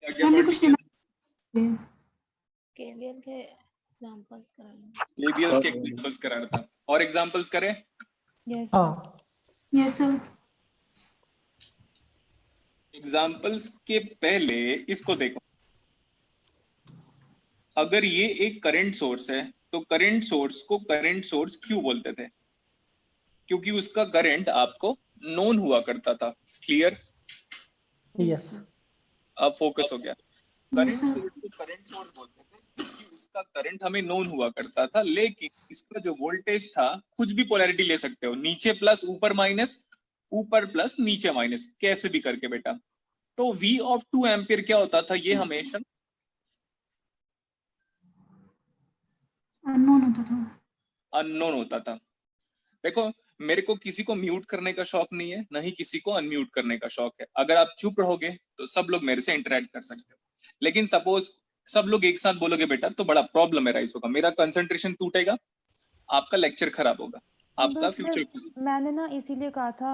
क्या क्या हमने पढ़ कुछ लिया? नहीं केवीएल के एग्जांपल्स कराएंगे। केवीएल्स के एग्जांपल्स करा रहा था। और एग्जांपल्स करें? यस हाँ यस सर। एग्जांपल्स के पहले इसको देखो। अगर ये एक करंट सोर्स है तो करंट सोर्स को करंट सोर्स क्यों बोलते थे? क्योंकि उसका करंट आपको नोन हुआ करता था। क्लियर? यस अब फोकस हो गया। Yes current sir. सोर्स को करंट सोर्स बोलते थे क्योंकि उसका करंट हमें नोन हुआ करता था, लेकिन इसका जो वोल्टेज था, कुछ भी पोलैरिटी ले सकते हो, नीचे प्लस ऊपर माइनस, ऊपर प्लस नीचे माइनस, कैसे भी करके बेटा। तो V ऑफ 2 एम्पियर क्या होता था? ये हमेशा अननोन होता था। अननोन होता था। देखो, मेरे को किसी को म्यूट करने का शौक नहीं है, ना ही किसी को अनम्यूट करने का शौक है। अगर आप चुप रहोगे तो सब लोग मेरे से इंटरेक्ट कर सकते हो, लेकिन सपोज सब लोग एक साथ बोलोगे बेटा तो बड़ा प्रॉब्लम है राइस होगा, मेरा कंसंट्रेशन टूटेगा, आपका लेक्चर खराब होगा, आपका बस फ्यूचर। मैंने ना इसीलिए कहा था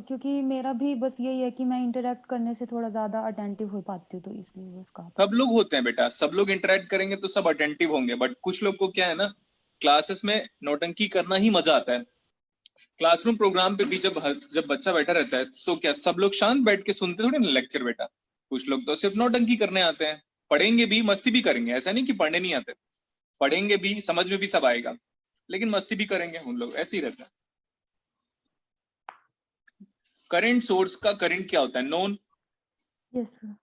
क्योंकि मेरा भी बस यही है कि मैं इंटरेक्ट करने से थोड़ा ज्यादा अटेंटिव हो पाती हूँ, तो इसलिए बस कहा था। सब लोग होते हैं बेटा, सब लोग इंटरेक्ट करेंगे तो सब अटेंटिव होंगे, बट कुछ लोग को क्या है ना, क्लासेस में नौटंकी करना ही मजा आता है। क्लासरूम प्रोग्राम पे भी जब बच्चा बैठा रहता है तो क्या सब लोग शांत बैठ के सुनते थोड़ी ना लेक्चर बेटा। कुछ लोग तो सिर्फ नौटंकी करने आते हैं, पढ़ेंगे भी मस्ती भी करेंगे, ऐसा नहीं कि पढ़ने नहीं आते, पढ़ेंगे भी, समझ में भी सब आएगा, लेकिन मस्ती भी करेंगे। उन लोग ऐसे ही रहता है। करंट सोर्स का करंट क्या होता है? नोन। Yes sir.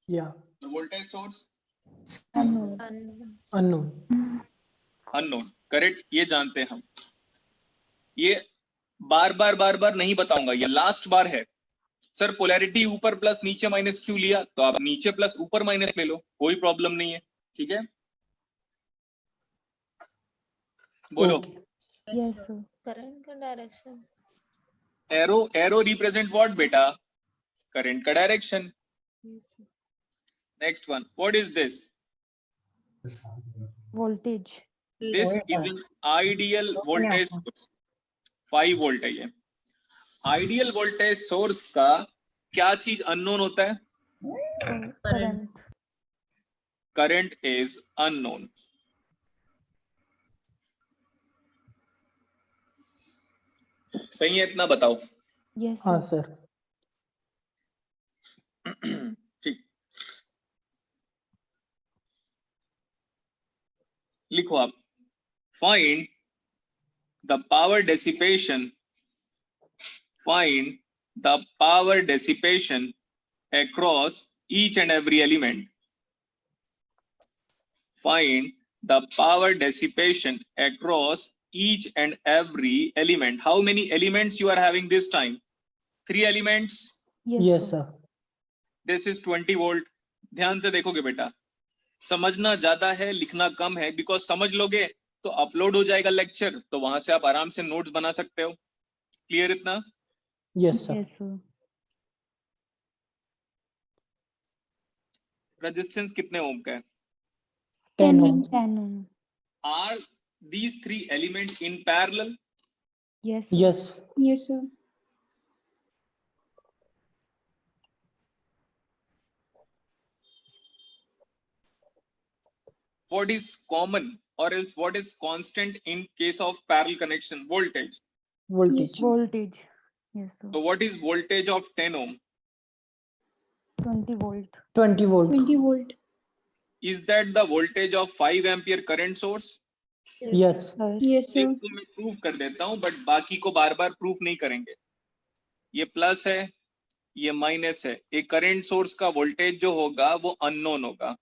या voltage source unknown unknown. Correct, ये जानते हैं हम। ये बार बार नहीं बताऊंगा, ये लास्ट बार है। सर पोलैरिटी ऊपर प्लस नीचे माइनस क्यों लिया? तो आप नीचे प्लस ऊपर माइनस ले लो, कोई प्रॉब्लम नहीं है। ठीक है, बोलो। Yes sir. करंट का direction. Arrow arrow represent what बेटा? करंट का direction. Next one, what is this? Voltage. This is an ideal voltage source. 5 volt है ये। आइडियल वोल्टेज सोर्स का क्या चीज अननोन होता है? करंट। Current is unknown. सही है, इतना बताओ। यस हाँ सर। सर ठीक, लिखो आप। Find the power dissipation, find the power dissipation across each and every element. Find the power dissipation across each and every element. How many elements you are having this time? 3 elements. Yes sir This is 20 volt. ध्यान से देखोगे बेटा, समझना ज्यादा है, लिखना कम है, because समझ लोगे तो अपलोड हो जाएगा लेक्चर, तो वहां से आप आराम से नोट्स बना सकते हो। क्लियर इतना? Yes sir yes sir. Resistance कितने ओम का है? 10 ओम 10 ओम। Are these 3 elements in parallel? Yes yes yes sir. What is common or else what is constant in case of parallel connection? Voltage. Voltage voltage. Yes sir. So what is voltage of 10 ohm? 20 volt. 20 volt 20 volt. Is that the voltage of 5 ampere current source? Yes yes एक sir. तो मैं proof कर देता हूं, but बाकी को बार बार proof नहीं करेंगे। ये प्लस है, ये माइनस है। एक करंट सोर्स का वोल्टेज जो होगा वो अननोन होगा,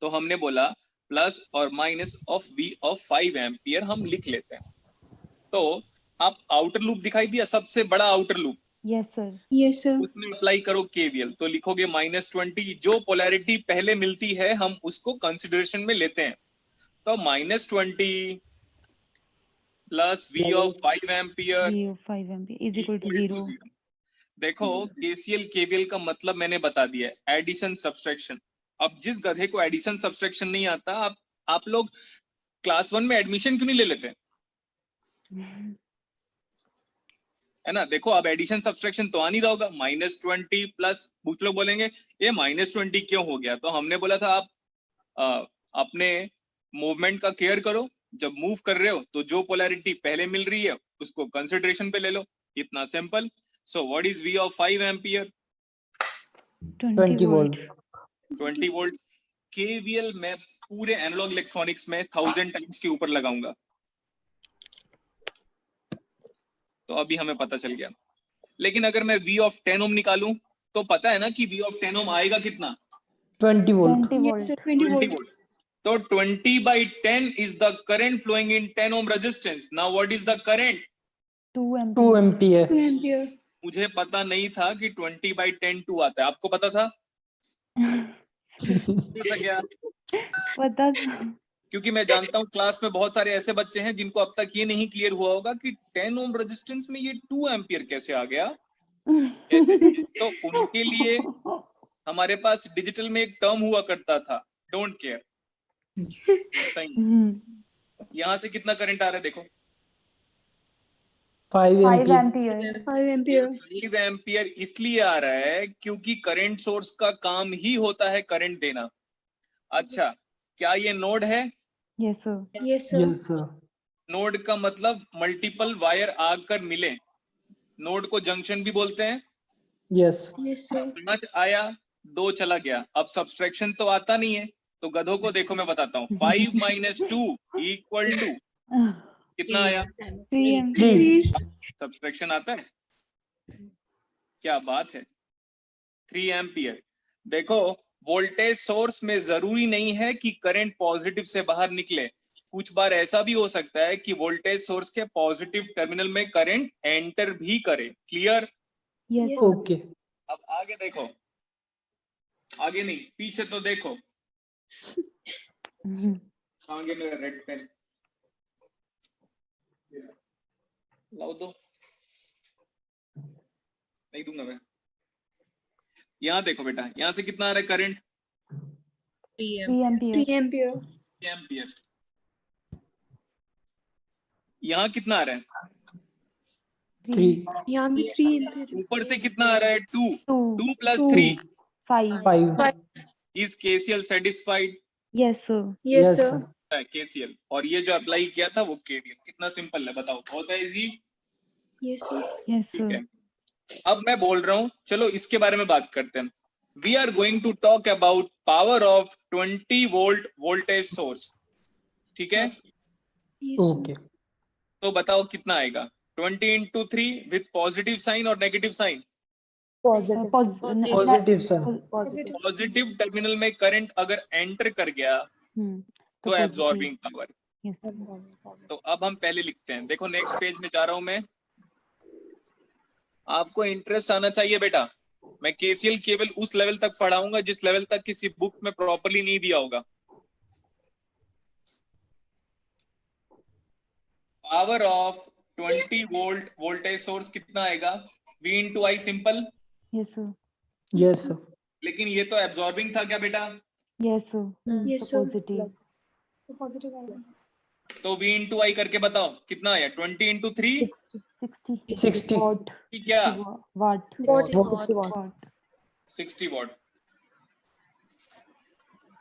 तो हमने बोला प्लस और minus of V of 5 ampere हम लिख लेते हैं। तो आप आउटर लूप दिखाई दिया, सबसे बड़ा outer loop, yes sir. Yes sir. उसमें अप्लाई करो केवीएल, तो लिखोगे -20। जो पोलैरिटी पहले मिलती है हम उसको कंसिडरेशन में लेते हैं, तो -20 plus V of 5 ampere V of 5 ampere is equal to equal to 0। 0। देखो, केसीएल केवीएल का मतलब मैंने बता दिया है, एडिशन सब्सट्रैक्शन। अब जिस गधे को एडिशन सब्सट्रैक्शन नहीं आता, आप लोग क्लास 1 में एडमिशन क्यों नहीं ले लेते? है ना। देखो अब एडिशन सब्सट्रैक्शन तो आ नहीं रहा होगा, -20 प्लस, कुछ लोग बोलेंगे ये -20 क्यों हो गया, तो हमने बोला था आप अपने मूवमेंट का केयर करो, जब मूव कर रहे हो तो जो पोलैरिटी पहले मिल रही है उसको कंसिडरेशन पे ले लो, इतना simple. So what is V of 5 ampere? 20 volt. 20 volt. KVL मैं पूरे एनालॉग इलेक्ट्रॉनिक्स में 1000 टाइम्स के ऊपर लगाऊंगा, तो अभी हमें पता चल गया। लेकिन अगर मैं V ऑफ 10 ओम निकालूं तो पता है ना कि V ऑफ 10 ओम आएगा कितना? 20 volt. 20 Yes, sir. volt. 20 20 volts. Volt. तो 20/10 is the current flowing in 10 ohm resistance. Now what is the current? 2 2 ampere. ampere. 2 ampere. मुझे पता नहीं था कि 20/10 2 आता है, आपको पता था? पता क्या? पता था। क्योंकि मैं जानता हूँ क्लास में बहुत सारे ऐसे बच्चे हैं जिनको अब तक ये नहीं क्लियर हुआ होगा कि 10 ओम रेजिस्टेंस में ये 2 एम्पियर कैसे आ गया, कैसे? तो उनके लिए हमारे पास डिजिटल में एक टर्म हुआ करता था, डोंट केयर। सही। यहाँ से कितना करंट आ रहा है देखो, 5 5 ampere. ampere. 5 ampere. 5 एम्पियर इसलिए आ रहा है क्योंकि करंट सोर्स का काम ही होता है करंट देना। अच्छा, क्या ये नोड है? Yes sir. Yes, sir. Yes, sir. Node का मतलब मल्टीपल वायर आकर मिले, नोड को जंक्शन भी बोलते हैं। Yes. Yes, sir. 5 आया, 2 चला गया, अब सब्सट्रैक्शन तो आता नहीं है, तो गधों को देखो मैं बताता हूँ, 5 - 2 इक्वल टू कितना आया? 3 ampere. 3. सब्सट्रैक्शन आता है, क्या बात है, 3 एम्पियर। देखो वोल्टेज सोर्स में जरूरी नहीं है कि करंट पॉजिटिव से बाहर निकले, कुछ बार ऐसा भी हो सकता है कि वोल्टेज सोर्स के पॉजिटिव टर्मिनल में करंट एंटर भी करे। Clear? Yes. Yes, sir. Okay. अब आगे देखो, आगे नहीं पीछे तो देखो, आगे मेरा रेड पेन लाओ, दो नहीं दूंगा मैं। यहाँ देखो बेटा, यहाँ से कितना आ रहा है करंट? 3 ampere. 3 ampere. एम्पियर। यहाँ कितना आ रहा है? 3. यहाँ भी 3 ampere. ऊपर से कितना आ रहा है? 2। 2. 2 plus 2. 3 5. 5. Is KCL satisfied? Yes sir. Yes, Yes, sir. sir. KCL, और ये जो अप्लाई किया था वो KVL। कितना सिंपल है बताओ, बहुत है इजी। Yes, sir. Yes ठीक sir. है, अब मैं बोल रहा हूँ, चलो इसके बारे में बात करते हैं। We are going to talk about power of 20 volt voltage source. ठीक है, Yes, sir. Okay. तो बताओ कितना आएगा? 20 × 3 विथ पॉजिटिव साइन और negative sign. Positive. Positive, sir. Positive. Positive terminal में करंट अगर एंटर कर गया तो एब्जॉर्बिंग पावर। Yes sir. तो अब हम पहले लिखते हैं, देखो नेक्स्ट पेज में जा रहा हूं मैं, आपको इंटरेस्ट आना चाहिए बेटा। मैं KCL केवल उस लेवल तक पढ़ाऊंगा जिस लेवल तक किसी बुक में प्रॉपर्ली नहीं दिया होगा। Power of 20 volt voltage source कितना आएगा? V × I simple. Yes sir. Yes, sir. लेकिन ये तो एब्जॉर्बिंग था क्या बेटा? Yes sir. Yes, So sir. positive. Positive आएगा. तो V × I करके बताओ कितना आया? 20 × 3 60. Watt. कि क्या? Watt. Watt. 60 watt. 60 वॉट।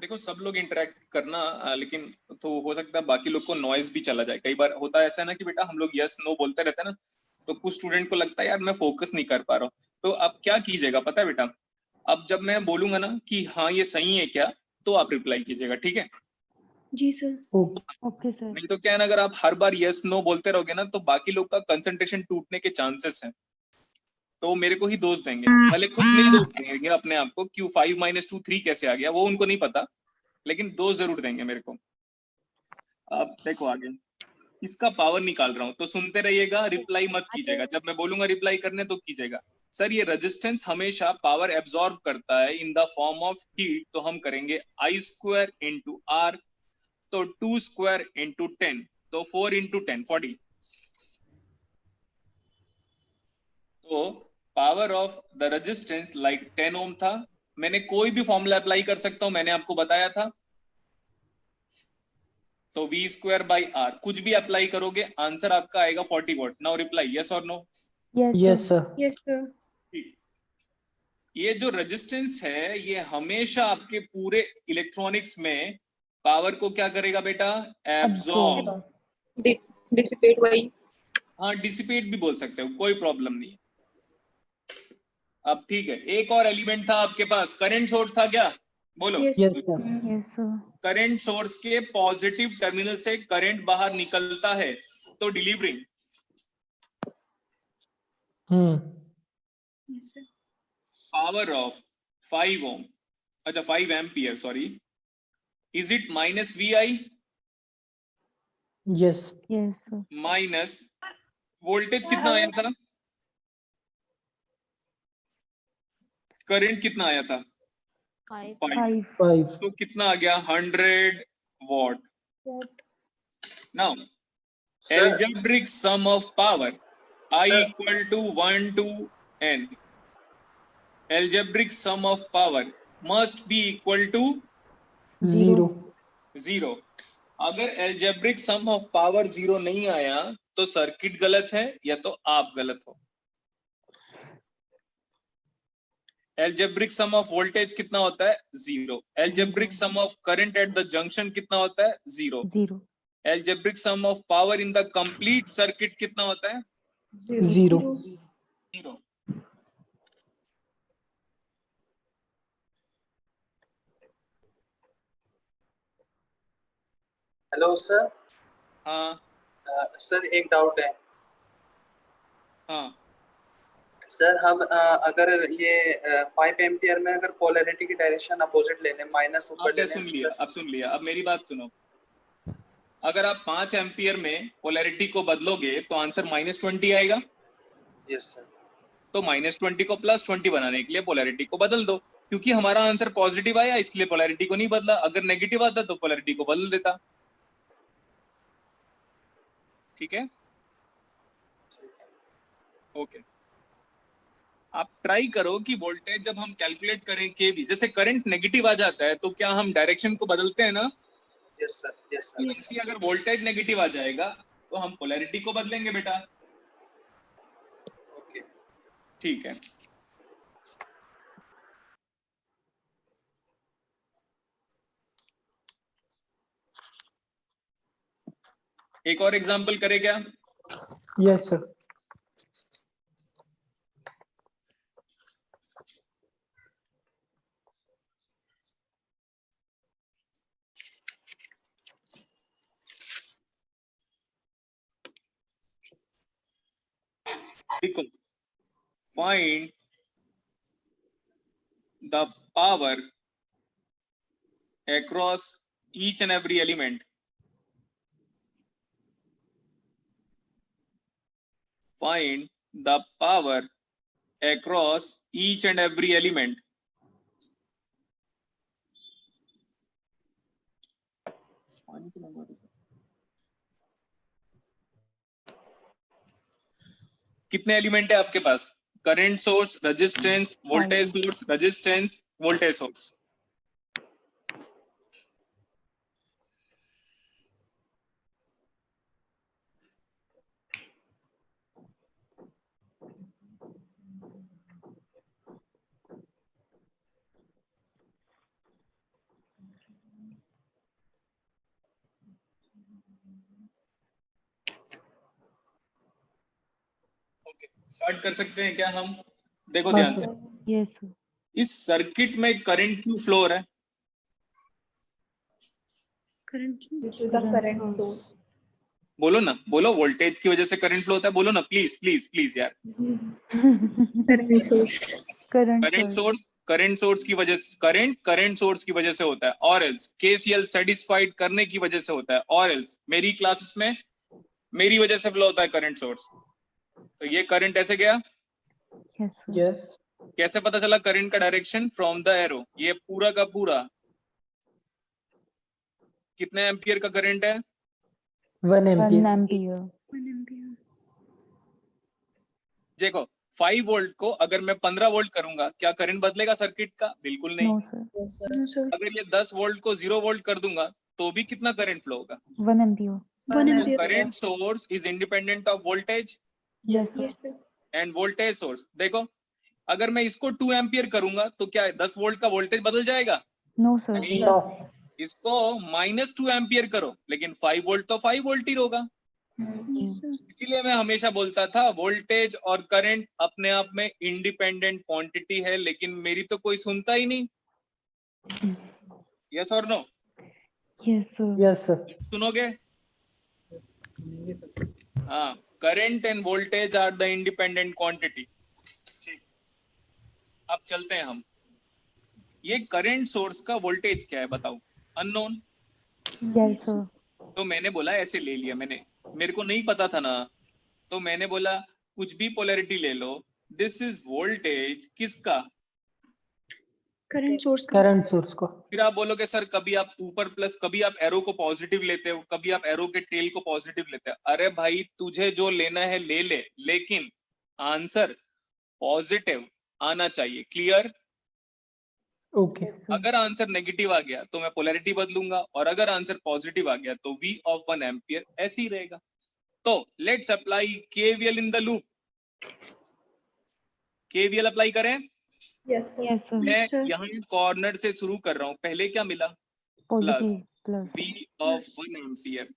देखो सब लोग इंटरेक्ट करना, लेकिन तो हो सकता है बाकी लोग को नॉइज भी चला जाए। कई बार होता है ऐसा ना कि बेटा हम लोग यस नो बोलते रहते हैं ना, तो कुछ स्टूडेंट को लगता है यार मैं फोकस नहीं कर पा रहा हूँ। तो अब क्या कीजिएगा पता है बेटा, अब जब मैं बोलूंगा ना कि हाँ ये सही है क्या, तो आप रिप्लाई कीजिएगा, ठीक है? जी सर. Okay. Okay sir. नहीं तो क्या है ना, अगर आप हर बार यस नो बोलते रहोगे ना तो बाकी लोग का कंसंट्रेशन टूटने के चांसेस हैं, तो मेरे को ही दोष देंगे, भले खुद नहीं दोष देंगे अपने आप को, क्यों 5 - 2 3 कैसे आ गया वो उनको नहीं पता, लेकिन दोष जरूर देंगे मेरे को। अब देखो आगे, इसका पावर निकाल रहा हूं तो सुनते रहिएगा, रिप्लाई मत कीजिएगा। जब मैं बोलूंगा रिप्लाई करने तो कीजिएगा। सर ये रेजिस्टेंस हमेशा पावर एब्जॉर्ब करता है in the form of heat, तो हम करेंगे I² × R, तो 2² × 10, तो 4 × 10 40। तो power of the resistance like 10 ओम था, मैंने कोई भी फॉर्मूला अप्लाई कर सकता हूं, मैंने आपको बताया था। तो V² / R कुछ भी अप्लाई करोगे आंसर आपका आएगा 40 वॉट। नाउ रिप्लाई यस और no. Yes, Yes, sir. sir. Yes, sir. ये जो रेजिस्टेंस है ये हमेशा आपके पूरे इलेक्ट्रॉनिक्स में पावर को क्या करेगा बेटा? एब्जॉर्ब। Absorb. डिसिपेट वही। हाँ, डिसिपेट भी बोल सकते हो, कोई प्रॉब्लम नहीं है। अब ठीक है, एक और एलिमेंट था आपके पास, करंट सोर्स था क्या? बोलो। Yes. Yes, sir. Yes, sir. Current source के पॉजिटिव टर्मिनल से करंट बाहर निकलता है तो delivering Yes, sir. Power of 5 ओम, अच्छा 5 ampere sorry, is it minus VI Yes. Yes, sir. Minus voltage कितना आया था? करंट कितना आया था? 5। 5. तो कितना आ गया? 100 what. Now algebraic sum of power I equal to 1 to n. Algebraic sum of power must be equal to 0. 0. अगर algebraic sum of power 0 नहीं आया तो सर्किट गलत है या तो आप गलत हो। algebraic sum of voltage कितना होता है? 0. algebraic sum of current at the junction कितना होता है? 0. 0. algebraic sum of power in the complete circuit कितना होता है? 0. 0. Hello sir. हाँ सर एक डाउट है। हाँ सर हम अगर ये 5 एम्पियर में अगर पोलैरिटी की डायरेक्शन अपोजिट लेने, माइनस ऊपर आपने लेने, सुन लिया, अब सुन लिया। अब मेरी बात सुनो, अगर आप 5 एम्पियर में पोलैरिटी को बदलोगे तो आंसर -20 आएगा। Yes sir. तो -20 को +20 बनाने के लिए पोलैरिटी को बदल दो, क्योंकि हमारा आंसर पॉजिटिव आया इसलिए पोलैरिटी को नहीं बदला। अगर नेगेटिव आता तो पोलैरिटी को बदल देता। ठीक है, ओके। आप ट्राई करो कि वोल्टेज जब हम कैलकुलेट करें केवी, जैसे करंट नेगेटिव आ जाता है तो क्या हम डायरेक्शन को बदलते हैं ना? Yes sir. Yes sir. इसी अगर वोल्टेज नेगेटिव आ जाएगा तो हम पोलैरिटी को बदलेंगे बेटा। ओके ठीक है, एक और एग्जांपल करें क्या? Yes, sir. देखो, find the power across each and every element. Find the power across each and every element. कितने एलिमेंट है आपके पास? Current source, resistance, voltage source, resistance, voltage source. Okay, start कर सकते हैं क्या हम? देखो हाँ, ध्यान सर। से, Yes, sir. इस सर्किट में करंट क्यों फ्लो हो रहा है? Current source. बोलो ना, बोलो, वोल्टेज की वजह से करंट फ्लो होता है। बोलो ना प्लीज प्लीज प्लीज यार। Current source. Current source, current source की वजह से, करंट सोर्स की वजह से होता है, और एल्स KCL सेटिस्फाइड करने की वजह से होता है, और एल्स मेरी क्लासेस में मेरी वजह से फ्लो होता है करंट सोर्स। तो ये करंट ऐसे गया, Yes, sir. Yes. कैसे पता चला करंट का डायरेक्शन? From the arrow. ये पूरा का पूरा कितने एम्पियर का करंट है? 1 1 ampere. ampere. 1 ampere. देखो 5 वोल्ट को अगर मैं 15 वोल्ट करूंगा, क्या करंट बदलेगा सर्किट का? बिल्कुल नहीं। No, sir. No, sir. अगर ये 10 वोल्ट को 0 वोल्ट कर दूंगा तो भी कितना करंट फ्लो होगा? 1 ampere. 1 ampere. Current source is independent of voltage, Yes, sir. Yes, sir. End voltage source. देखो अगर मैं इसको 2 एम्पियर करूंगा तो क्या 10 वोल्ट का वोल्टेज बदल जाएगा? No sir. नहीं। नो। इसको -2 एम्पियर करो लेकिन 5 वोल्ट तो 5 वोल्ट ही होगा। Yes, sir. इसलिए मैं हमेशा बोलता था वोल्टेज और करंट अपने आप में इंडिपेंडेंट क्वांटिटी है, लेकिन मेरी तो कोई सुनता ही नहीं। यस और no? Yes sir. Yes sir. सुनोगे? हाँ, current and voltage are the independent quantity. ठीक, अब चलते हैं हम। ये करंट सोर्स का वोल्टेज क्या है बताओ? अननोन। Yes sir. तो मैंने बोला ऐसे ले लिया मैंने, मेरे को नहीं पता था ना, तो मैंने बोला कुछ भी पोलैरिटी ले लो, दिस इज वोल्टेज किसका? Current source का. करंट सोर्स को। फिर आप बोलोगे सर कभी आप ऊपर प्लस, कभी आप एरो को पॉजिटिव लेते हो, कभी आप एरो के टेल को पॉजिटिव लेते हो। अरे भाई तुझे जो लेना है ले ले, लेकिन आंसर पॉजिटिव आना चाहिए। क्लियर? ओके। अगर आंसर नेगेटिव आ गया तो मैं पोलैरिटी बदलूंगा, और अगर आंसर पॉजिटिव आ गया तो V ऑफ 1 एम्पियर ऐसे ही रहेगा। तो let's apply KVL in the loop. KVL apply करें। Yes sir. मैं Yes, sir. यहाँ कॉर्नर से शुरू कर रहा हूँ। पहले क्या मिला? Positive plus. V of 1 ampere.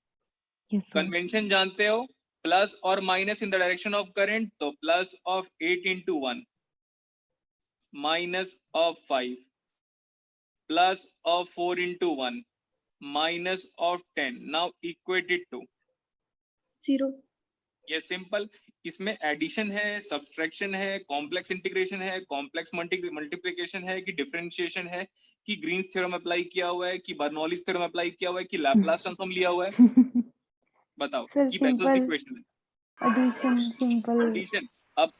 Yes sir. Convention जानते हो, प्लस और minus in the direction of current, तो plus of 8 into 1 minus of 5 plus of 4 into 1 minus of 10। Now equate it to 0. ये सिंपल। इसमें एडिशन है, subtraction है, complex integration है, complex multiplication है, कि डिफरेंशिएशन है, कि ग्रीन्स थ्योरम अप्लाई किया हुआ है, कि बर्नौलीज थ्योरम अप्लाई किया हुआ है, कि लैप्लास ट्रांसफॉर्म लिया हुआ है। बताओ। सर कि बेसल्स सिंपल इक्वेशन है, एडिशन सिंपल। एडिशन। अब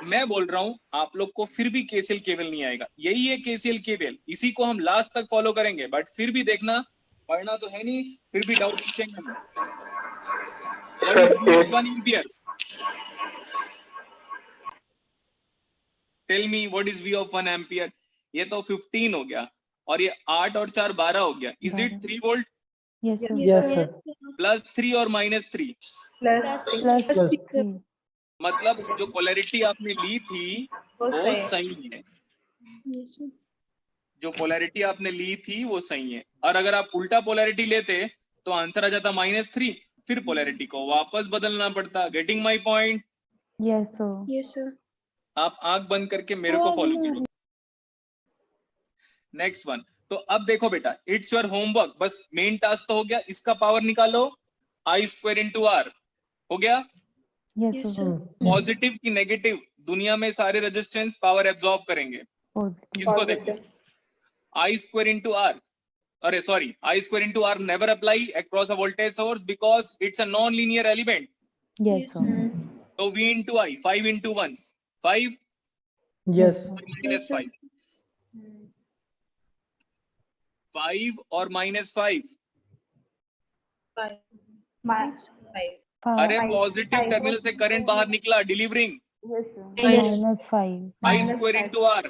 मैं बोल रहा हूँ आप लोग को फिर भी KCL केवल नहीं आएगा। यही है KCL केवल, इसी को हम लास्ट तक फॉलो करेंगे, बट फिर भी देखना, पढ़ना तो है नहीं, फिर भी डाउट पूछेंगे। What is V of 1 ampere? Tell me what is V of 1 ampere? ये तो 15 हो गया, और ये 8 और 4 12 हो गया। Is it 3 volt? Yes sir. Yes sir. Plus 3 और माइनस 3, प्लस 3। मतलब जो पोलैरिटी आपने ली थी वो सही है। Yes, sir. जो पोलैरिटी आपने ली थी वो सही है। और अगर आप उल्टा पोलैरिटी लेते तो आंसर आ जाता -3, फिर पोलैरिटी को वापस बदलना पड़ता। Getting my point? Yes sir. Yes, sir. आप आंख बंद करके मेरे को फॉलो करो। Next one. तो अब देखो बेटा, इट्स योर होमवर्क, बस मेन टास्क तो हो गया, इसका पावर निकालो, I² into R हो गया। Yes Yes, sir. sir. Positive की नेगेटिव, दुनिया में सारे रेजिस्टेंस पावर एब्जॉर्ब करेंगे। पॉजिटिव। इसको देखो, I² into R, अरे sorry, I² into R never apply across a voltage source because it's a non-linear element. Yes sir. So V into I, 5 into 1, 5 yes. और minus 5, 5 और -5। अरे positive terminal से current बाहर निकला, delivering -5। I² into R।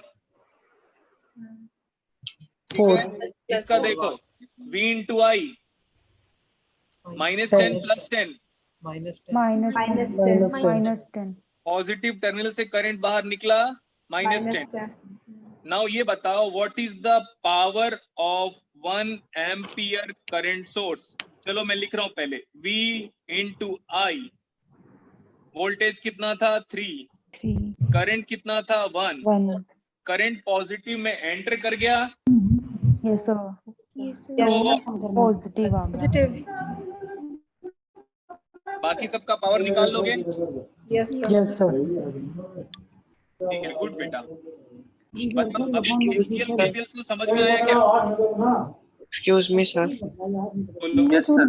ठीक है, 4। इसका देखो, V into I, -10 plus 10, -10। Positive terminal से करंट बाहर निकला, -10। नाउ ये बताओ what is the power of 1 ampere current source? चलो मैं लिख रहा हूं पहले, V into I, वोल्टेज कितना था 3, 3 करंट कितना था 1, 1। करंट पॉजिटिव में एंटर कर गया, यस सर। Yes, sir. तो पॉजिटिव आ गया। Positive. बाकी सबका पावर निकाल लोगे? Yes sir. ठीक है, गुड बेटा। बताओ अभी KCL KVL को समझ में आया क्या? Excuse me sir. बोलो। Yes sir.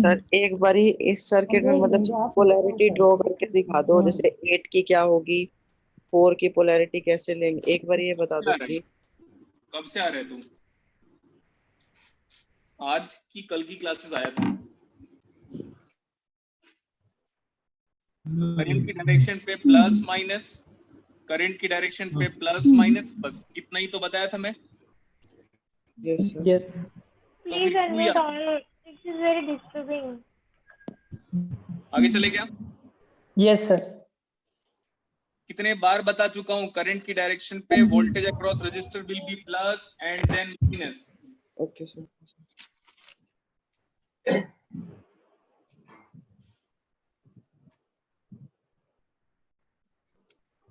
सर एक बारी इस सर्किट में मतलब पोलैरिटी ड्रॉ करके दिखा दो, जैसे 8 की क्या होगी, 4 की पोलैरिटी कैसे लेंगे, एक बार ये बता दो प्लीज। कब से आ रहे तुम? आज की कल की क्लासेस आया था। करंट की डायरेक्शन पे प्लस माइनस, करंट की डायरेक्शन पे प्लस माइनस, बस इतना ही तो बताया था मैं। Yes sir. यस। तो फिर क्यों यार It is very disturbing. आगे चले क्या? Yes sir. कितने बार बता चुका हूं, करंट की डायरेक्शन पे voltage across resistor will be plus and then minus. Okay sir.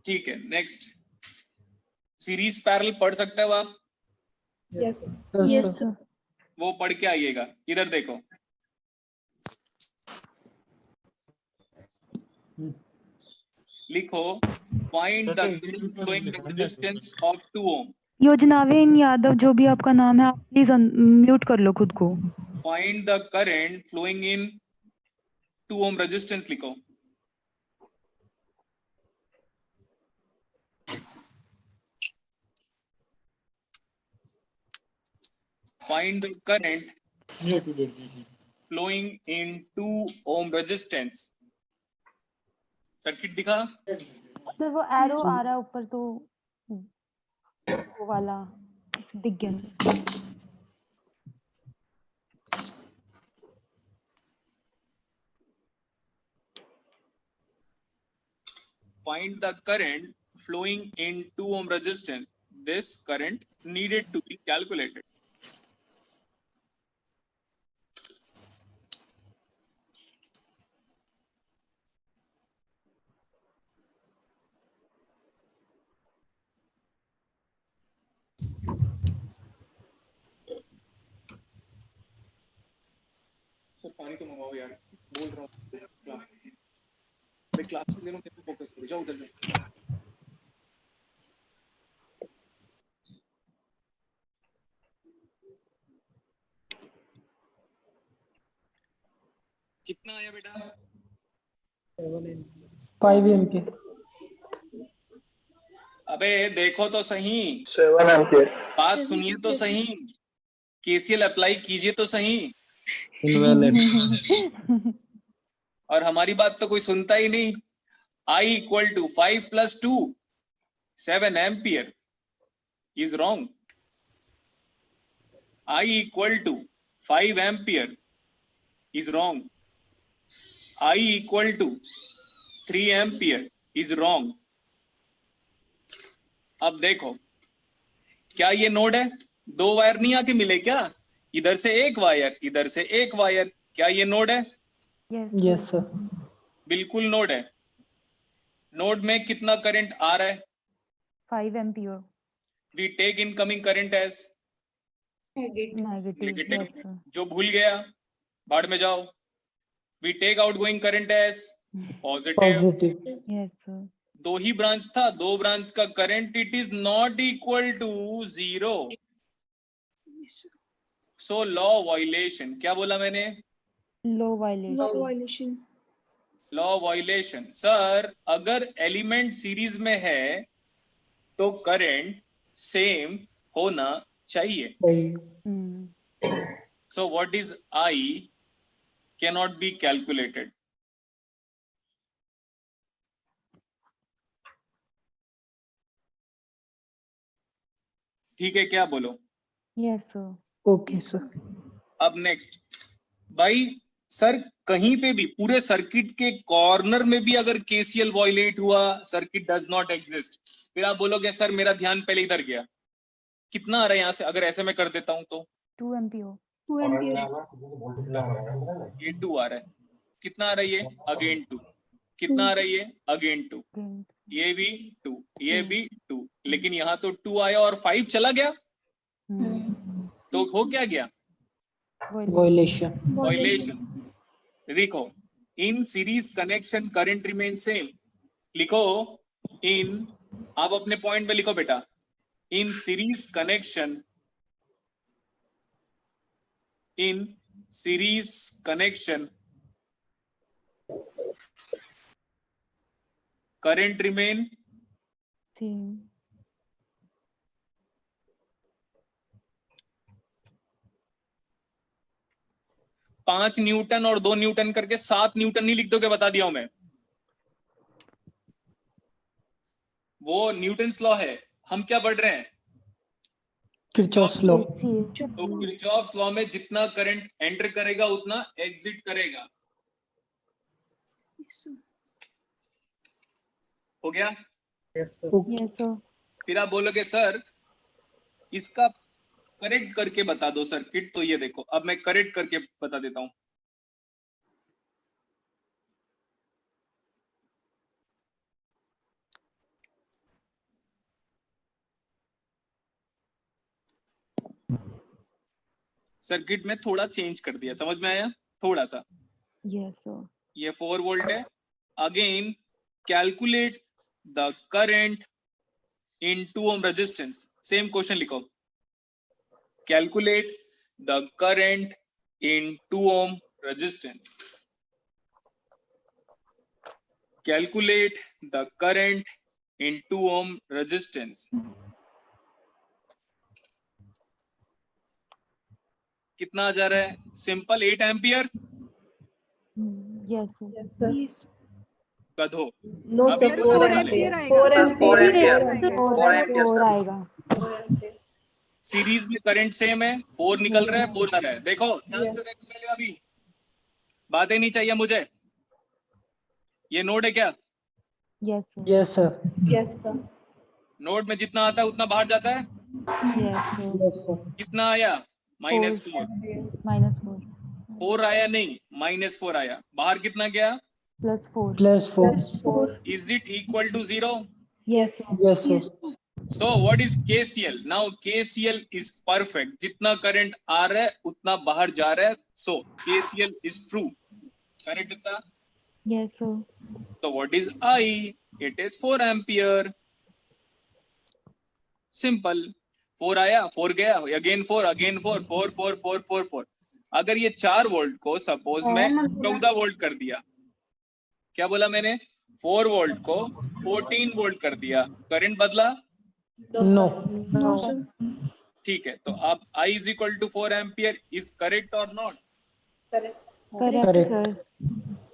ठीक है, नेक्स्ट सीरीज पैरेलल पढ़ सकते हो आप? Yes, Yes, sir. sir. वो पढ़ के आइएगा। इधर देखो, लिखो find the current flowing in resistance of 2 ohm. योजनावेन यादव, जो भी आपका नाम है, आप प्लीज म्यूट कर लो खुद को। Find the current flowing in 2 ohm resistance लिखो। Find the current flowing in 2 ohm resistance। Circuit दिखा? सर वो एरो आ रहा है ऊपर, तो वो वाला दिख गया sir. Find the current flowing in 2 ohm resistance। This current needed to be calculated। Sir पानी तो मंगाओ यार, बोल रहा हूँ। मैं क्लास ले रहा हूँ, कैसे फोकस करो, जाओ उधर जाओ। कितना आया बेटा? 5 MP. अबे देखो तो सही, 7 एम्पियर। बात सुनिए तो सही, केसीएल अप्लाई कीजिए तो सही। और हमारी बात तो कोई सुनता ही नहीं। I equal to 5 plus 2, 7 ampere is wrong। I equal to 5 ampere is wrong। I equal to 3 ampere is wrong। अब देखो, क्या ये नोड है? 2 वायर नहीं आके मिले क्या? इधर से एक वायर, इधर से एक वायर, क्या ये नोड है? Yes, sir. बिल्कुल नोड है। नोड में कितना करंट आ रहा है? 5 ampere we take incoming current as negative. Negative. Yes sir. जो भूल गया बाढ़ में जाओ। We take outgoing current as positive. Positive. Yes sir. 2 ही ब्रांच था, 2 ब्रांच का current it is not equal to 0। Yes, sir. So law violation. क्या बोला मैंने? Low violation. Law violation. Law violation. Sir अगर एलिमेंट सीरीज में है तो करंट सेम होना चाहिए। So what is I cannot be calculated. ठीक है, क्या बोलो? Yes sir. Okay, sir. अब नेक्स्ट भाई, सर कहीं पे भी पूरे सर्किट के कॉर्नर में भी अगर केसीएल वायलेट हुआ, सर्किट डज नॉट एग्जिस्ट, फिर आप बोलोगे सर मेरा ध्यान पहले इधर गया। कितना आ रहा है यहाँ से? अगर ऐसे मैं कर देता हूं तो 2 एम्पियर। 2 amperes. ये 2 आ रहा है। कितना आ रहा है ये? अगेन 2। कितना आ रहा है ये? अगेन 2। ये भी 2, ये भी 2। लेकिन यहाँ तो 2 आया और 5 चला गया, तो हो क्या गया? Violation. वायलेशन। लिखो in series connection current remain same. लिखो इन, आप अपने पॉइंट में लिखो बेटा, in series connection, in series connection current remain same. पांच न्यूटन और 2 न्यूटन करके 7 न्यूटन नहीं लिख दोगे, बता दिया हूं मैं। वो न्यूटन्स लॉ है। हम क्या पढ़ रहे हैं? Kirchhoff's law. तो किरचॉफ्स लॉ में जितना करंट एंटर करेगा उतना एग्जिट करेगा। Yes, sir. हो गया? Yes, sir. Yes, sir. फिर आप बोलोगे सर इसका करेक्ट करके बता दो सर्किट, तो ये देखो अब मैं करेक्ट करके बता देता हूं। सर्किट में थोड़ा चेंज कर दिया, समझ में आया? थोड़ा सा। Yes, sir. ये 4 वोल्ट है। Again calculate the current in 2 ohm resistance. Same question लिखो, calculate the current in 2 ohm resistance. Calculate the current in 2 ohm resistance. कितना आ जा रहा है? Simple 8 ampere. Yes, sir. Yes. गधो No, अभी sir, बोला 4 था मैंने। ampere. 4 4 4 ampere. Ampere 4 ampere four sir. आएगा। सीरीज में करंट सेम है, 4 निकल रहा है, 4 आ रहा है। देखो ध्यान से देखो, पहले अभी बातें नहीं चाहिए मुझे। ये नोड है क्या? Yes, sir. Yes, sir. Yes, sir. Node में जितना आता है उतना बाहर जाता है। Yes, sir. Yes, sir. कितना आया? -4। -4 4 आया नहीं, -4 आया। बाहर कितना गया? +4 +4. 4. Is it equal to 0? Yes, sir. Yes, sir. Yes. So what is KCL? Now KCL is perfect. जितना करंट आ रहा है उतना बाहर जा रहा है, so KCL is true. Correct इतना? Yes, sir. So what is I? It is 4 ampere. Simple. 4 आया, 4 गया, again 4, again 4, 4 4 4 4 4। अगर ये 4 वोल्ट को सपोज मैं 14 वोल्ट कर दिया, क्या बोला मैंने? 4 वोल्ट को 14 वोल्ट कर दिया, करंट बदला? No. No, sir. ठीक है, तो अब I is equal to 4 ampere is correct or not? Correct. Correct, Correct. sir.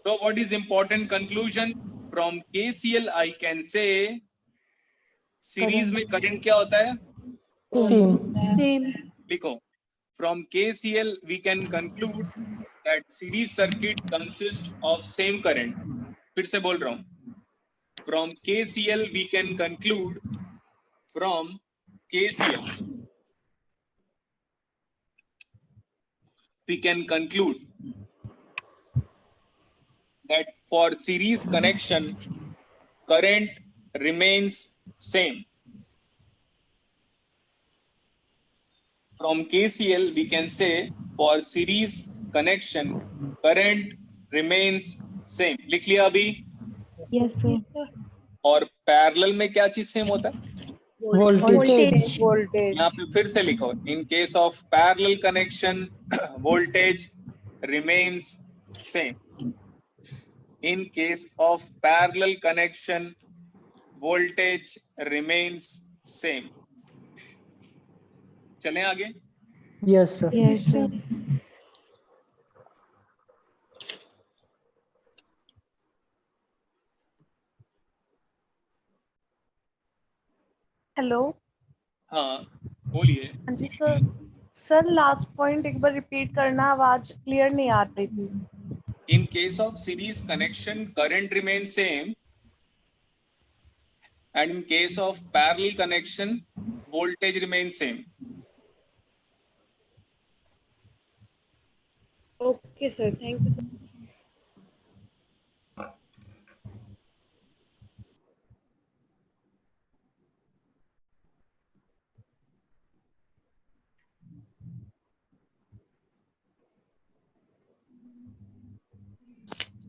So what is important conclusion from KCL? I can say series में करंट क्या होता है? Same. Same. लिखो, from KCL we can conclude that series circuit consists of same current. फिर से बोल रहा हूं, from KCL we can conclude, from KCL we can conclude that for series connection current remains same. From KCL we can say for series connection current remains same. लिख लिया अभी? Yes, sir. और parallel में क्या चीज same होता है? Voltage. Voltage. यहाँ पे फिर से लिखो, in case of parallel connection voltage remains same. In case of parallel connection voltage remains same. चलें आगे। Yes, sir. Yes, sir. Hello. हाँ बोलिए। हाँ जी सर। सर लास्ट पॉइंट एक बार रिपीट करना, आवाज क्लियर नहीं आ रही थी। In case of series connection, current remains same, and in case of parallel connection, voltage remains same. Okay sir, thank you sir.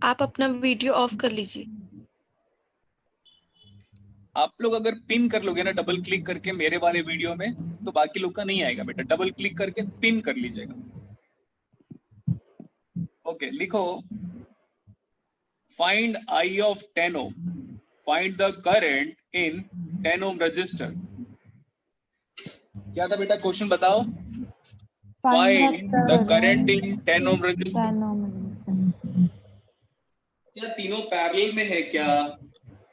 आप अपना वीडियो ऑफ कर लीजिए। आप लोग अगर पिन कर लोगे ना डबल क्लिक करके मेरे वाले वीडियो में, तो बाकी लोग का नहीं आएगा बेटा। डबल क्लिक करके पिन कर लीजिएगा। ओके, लिखो find I of 10 ohm, find the current in 10 ohm register. क्या था बेटा क्वेश्चन बताओ? Find the current in 10 ohm register. 10 ohm resistance. क्या तीनों पैरेलल में है क्या?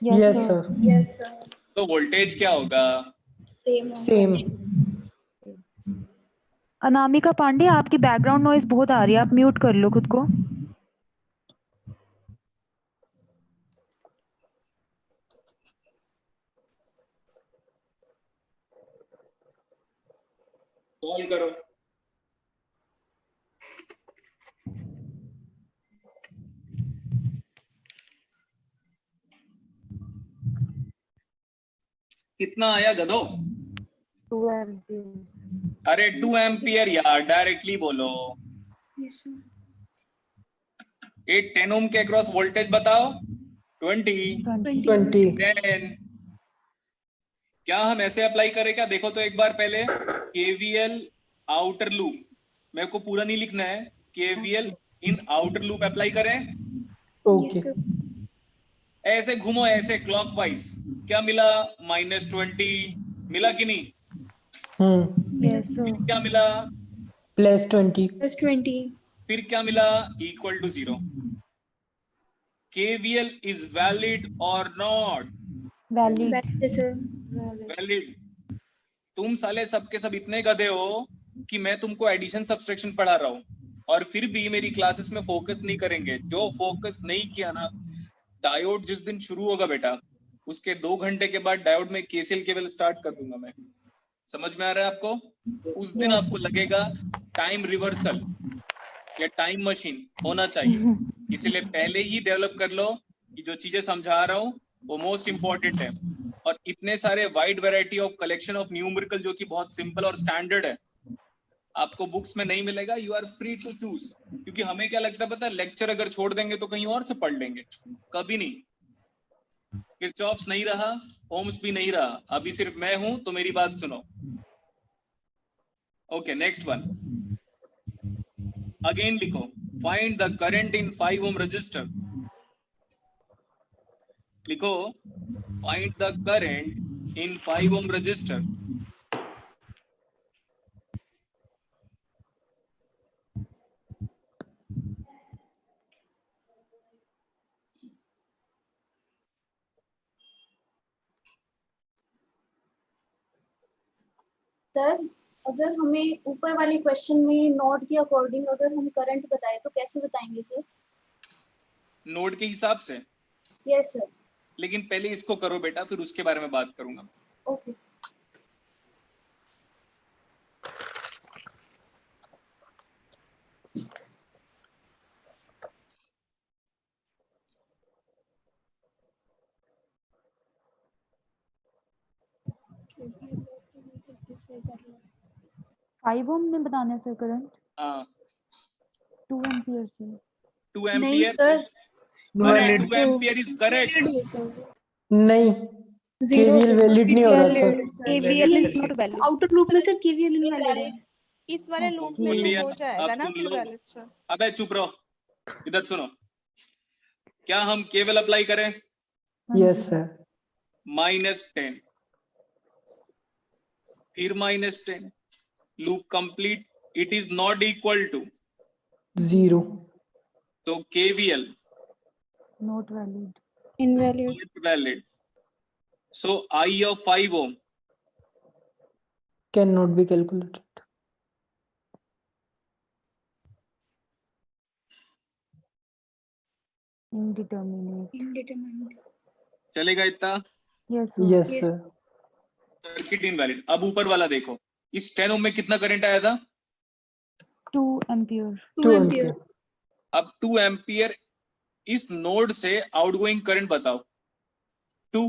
Yes, sir. Yes, sir. तो वोल्टेज क्या होगा? Same. अनामिका पांडे, आपकी बैकग्राउंड नॉइज बहुत आ रही है, आप म्यूट कर लो खुद को। सॉल्व करो। कितना आया गधो? 2 एम्पियर। अरे 2 एम्पियर यार, डायरेक्टली बोलो। Yes, sir. एक 10 ओम के अक्रॉस वोल्टेज बताओ। 20। 20 10। क्या हम ऐसे अप्लाई करें क्या? देखो तो एक बार पहले KVL आउटर लूप, मेरे को पूरा नहीं लिखना है, KVL in outer loop apply करें। Okay Yes, sir. ऐसे घूमो, ऐसे क्लॉकवाइज। क्या मिला? -20 मिला कि नहीं? Yes sir. फिर क्या मिला? +20 Plus 20. फिर क्या मिला? Equal to 0। KVL is valid और not valid. Yes, sir. Valid? तुम साले सबके सब इतने गधे हो कि मैं तुमको एडिशन सब्सट्रैक्शन पढ़ा रहा हूँ और फिर भी मेरी क्लासेस में फोकस नहीं करेंगे। जो फोकस नहीं किया ना, डायोड जिस दिन शुरू होगा बेटा, उसके 2 घंटे के बाद डायोड में KCL केवल स्टार्ट कर दूंगा मैं। समझ में आ रहा है आपको? उस दिन आपको लगेगा टाइम रिवर्सल या टाइम मशीन होना चाहिए। इसीलिए पहले ही डेवलप कर लो कि जो चीजें समझा रहा हूँ वो मोस्ट इंपॉर्टेंट है। और इतने सारे wide variety of collection of numerical जो कि बहुत सिंपल और स्टैंडर्ड है, आपको बुक्स में नहीं मिलेगा। You are free to choose. क्योंकि हमें क्या लगता है पता है, लेक्चर अगर छोड़ देंगे तो कहीं और से पढ़ लेंगे। कभी नहीं। किरचॉफ्स नहीं रहा, ओम्स भी नहीं रहा, अभी सिर्फ मैं हूं। तो मेरी बात सुनो। Okay, next one. अगेन लिखो, find the current in 5 ohm resistor. लिखो, find the current in 5 ohm resistor. Sir, अगर हमें ऊपर वाले क्वेश्चन में नोड के अकॉर्डिंग अगर हम करंट बताए तो कैसे बताएंगे सर? नोड के हिसाब से। Yes sir. लेकिन पहले इसको करो बेटा, फिर उसके बारे में बात करूंगा। ओके। फाइव ओम में बताना है सर करंट। हाँ, 2 एम्पियर से। 2 नहीं एम्पियर। सर। अरे 2 एम्पियर इज करेक्ट। नहीं, Zero, KVL sir. वैलिड नहीं हो रहा sir. KVL is not valid. Outer loop में सर KVL इनवैलिड है। इस वाले लूप सुन में तो लिया, हो जाएगा अब ना सुन फिर लो। Valid sir. अबे चुप रहो, इधर सुनो। क्या हम केवल अप्लाई करें? Yes sir. -10, फिर -10, loop complete. It is not equal to 0 तो KVL not valid. Invalid. not valid. So I of 5 ohm cannot be calculated. Indeterminate. Indeterminate. चलेगा इतना? Yes Yes Yes. sir. Circuit invalid. अब ऊपर वाला देखो, इस 10 ओम में कितना करंट आया था? 2 एम्पियर। 2 2 ampere. ampere. अब 2 एम्पियर इस नोड से आउटगोइंग करंट बताओ। 2।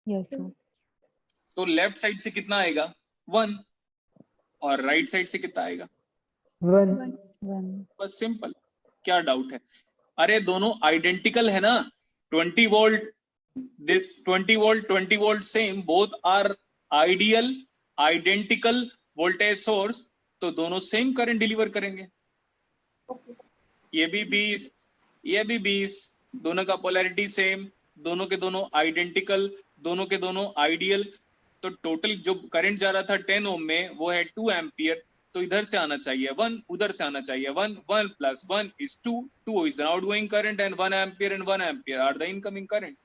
Yes sir. तो लेफ्ट साइड से कितना आएगा? 1। और राइट साइड से कितना आएगा? 1 1। बस सिंपल। क्या डाउट है? अरे दोनों आइडेंटिकल है ना। 20 volt, this 20 volt same, both are ideal identical voltage source, तो दोनों सेम करंट डिलीवर करेंगे। ये भी 20, ये भी 20, दोनों का पोलैरिटी सेम, दोनों के दोनों आइडेंटिकल, दोनों के दोनों आइडियल। तो टोटल जो करंट जा रहा था 10 ओम में वो है 2 एम्पियर। तो इधर से आना चाहिए 1, उधर से आना चाहिए 1, 1 plus 1 is 2, 2 is the outgoing current and 1 ampere and 1 ampere are the incoming current.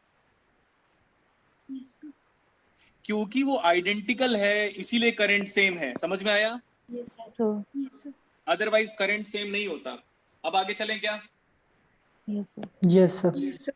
Yes, sir. क्योंकि वो आइडेंटिकल है इसीलिए करंट सेम है। समझ में आया? Yes sir. Sir. Yes, sir. Otherwise current same नहीं होता। अब आगे चलें क्या? Yes sir. Yes sir. Yes, sir.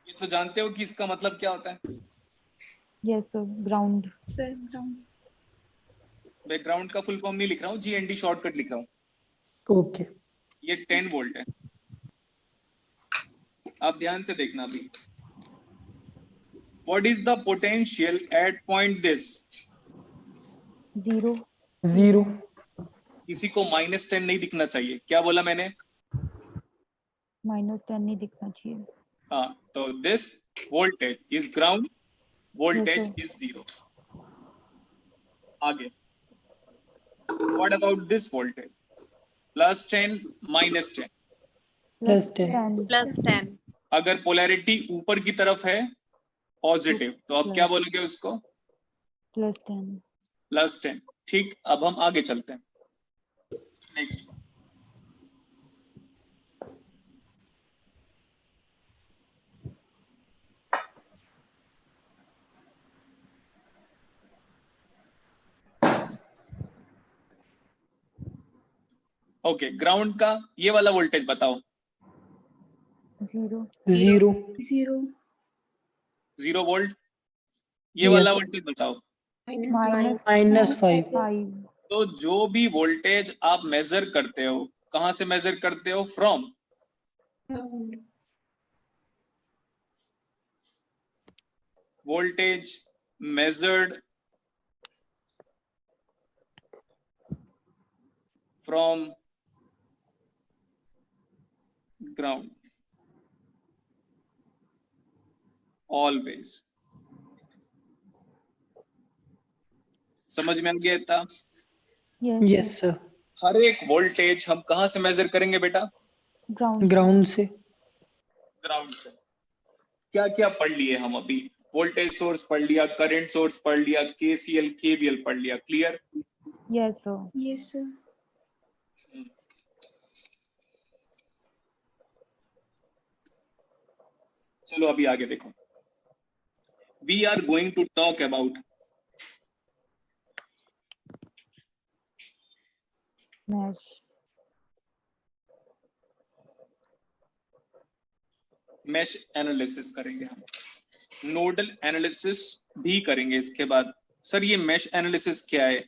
ये तो जानते हो कि इसका मतलब क्या होता है? Yes sir, ground. Background. Background का फुल फॉर्म नहीं लिख रहा हूँ, GND शॉर्टकट लिख रहा हूँ। ओके। ये 10 वोल्ट है। आप ध्यान से देखना अभी। What is the potential at point this? 0। 0 किसी को -10 नहीं दिखना चाहिए। क्या बोला मैंने? -10 नहीं दिखना चाहिए। हाँ, तो this voltage is ground, voltage sir. is 0. आगे। What about this voltage? +10, -10. +10 +10। अगर पोलैरिटी ऊपर की तरफ है पॉजिटिव, तो अब क्या बोलोगे उसको? +10। +10। ठीक, अब हम आगे चलते हैं। नेक्स्ट। ओके, ग्राउंड का ये वाला वोल्टेज बताओ। 0। 0 0 0 वोल्ट। ये वाला Yes. वोल्टेज बताओ। -5 5। तो जो भी वोल्टेज आप मेजर करते हो, कहां से मेजर करते हो? From voltage measured from ground always. समझ में आ गया इतना? Yes sir. हर एक वोल्टेज हम कहां से मेजर करेंगे बेटा? ग्राउंड। ग्राउंड से। ग्राउंड से। क्या क्या पढ़ लिए हम अभी? वोल्टेज सोर्स पढ़ लिया, करंट सोर्स पढ़ लिया, KCL KVL पढ़ लिया। Clear? Yes sir. Yes sir. चलो अभी आगे देखो। We are going to talk about mesh analysis करेंगे हम। नोडल एनालिसिस भी करेंगे इसके बाद। सर ये मैश एनालिसिस क्या है?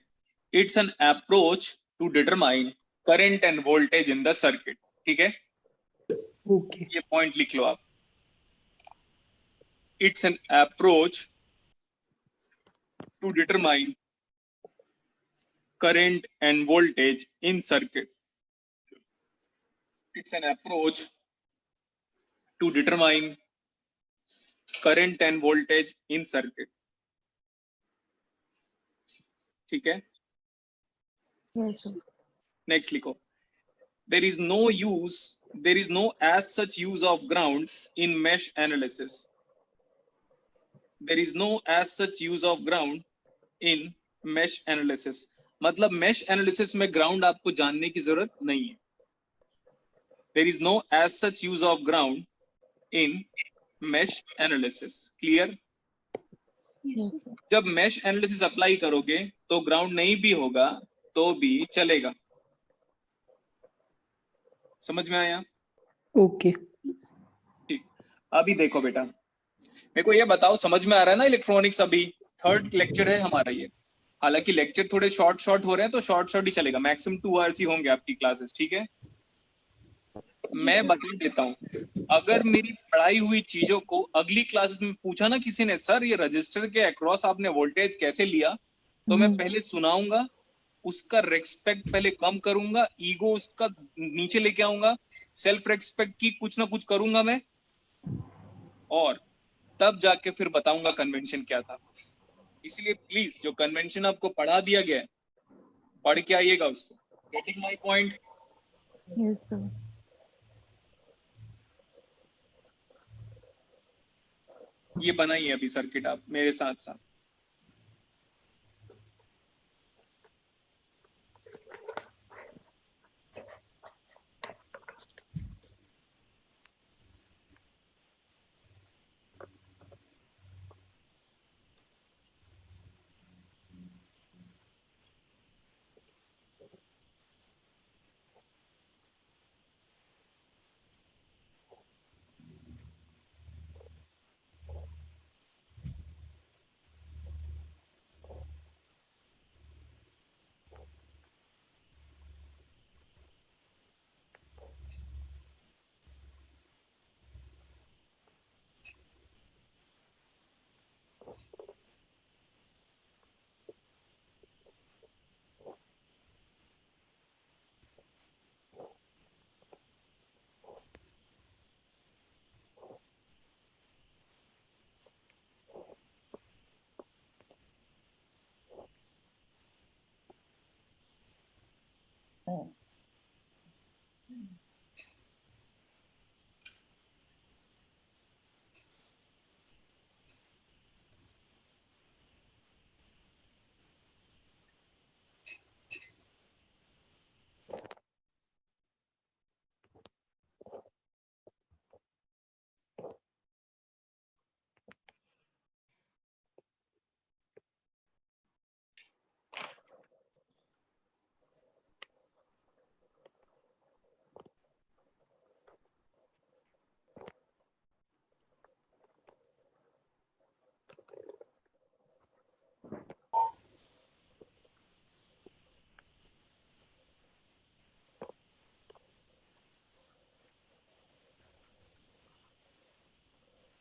It's an approach to determine current and voltage in the circuit. ठीक है, ओके। ये पॉइंट लिख लो आप। It's an approach to determine current and voltage in circuit. It's an approach to determine current and voltage in circuit. ठीक है, yes sir. Next लिखो। there is no as such use of ground in mesh analysis. There is no as such use of ground in mesh analysis. मतलब mesh analysis में ground आपको जानने की जरूरत नहीं है। There is no as such use of ground in mesh analysis. Clear? जब mesh analysis apply करोगे तो ground नहीं भी होगा तो भी चलेगा। समझ में आया? ओके। ठीक, अभी देखो बेटा, मेरे को ये बताओ, समझ में आ रहा है ना इलेक्ट्रॉनिक्स? अभी 3rd लेक्चर है हमारा ये। हालांकि लेक्चर थोड़े शॉर्ट हो रहे हैं, तो शॉर्ट ही चलेगा। मैक्सिमम 2 आवर्स ही होंगे आपकी क्लासेस। ठीक है, मैं बता देता हूँ। अगर मेरी पढ़ाई हुई चीजों को अगली क्लासेस में पूछा ना किसी ने, सर ये रजिस्टर के अक्रॉस आपने वोल्टेज कैसे लिया, तो मैं पहले सुनाऊंगा, उसका रेस्पेक्ट पहले कम करूंगा, ईगो उसका नीचे लेके आऊंगा, सेल्फ रेस्पेक्ट की कुछ ना कुछ करूंगा मैं, और तब जाके फिर बताऊंगा कन्वेंशन क्या था। इसलिए प्लीज जो कन्वेंशन आपको पढ़ा दिया गया है, पढ़ के आइएगा उसको। Getting my point? Yes sir. ये बनाइए अभी सर्किट आप मेरे साथ साथ।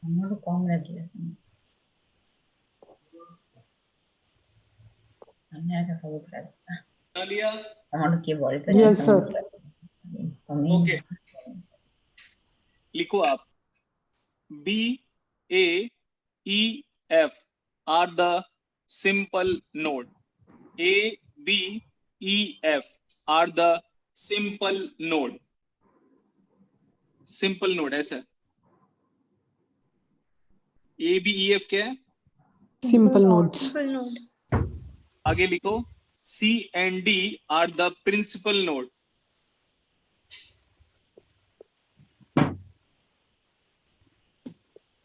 बना लिया? Yes, sir. ओके, लिखो आप B, A, E, F are the simple node. A, B, E, F are the simple node. Simple node ऐसा। A, B, E, F क्या है? Simple nodes. Simple node. आगे लिखो C and D are the principal node.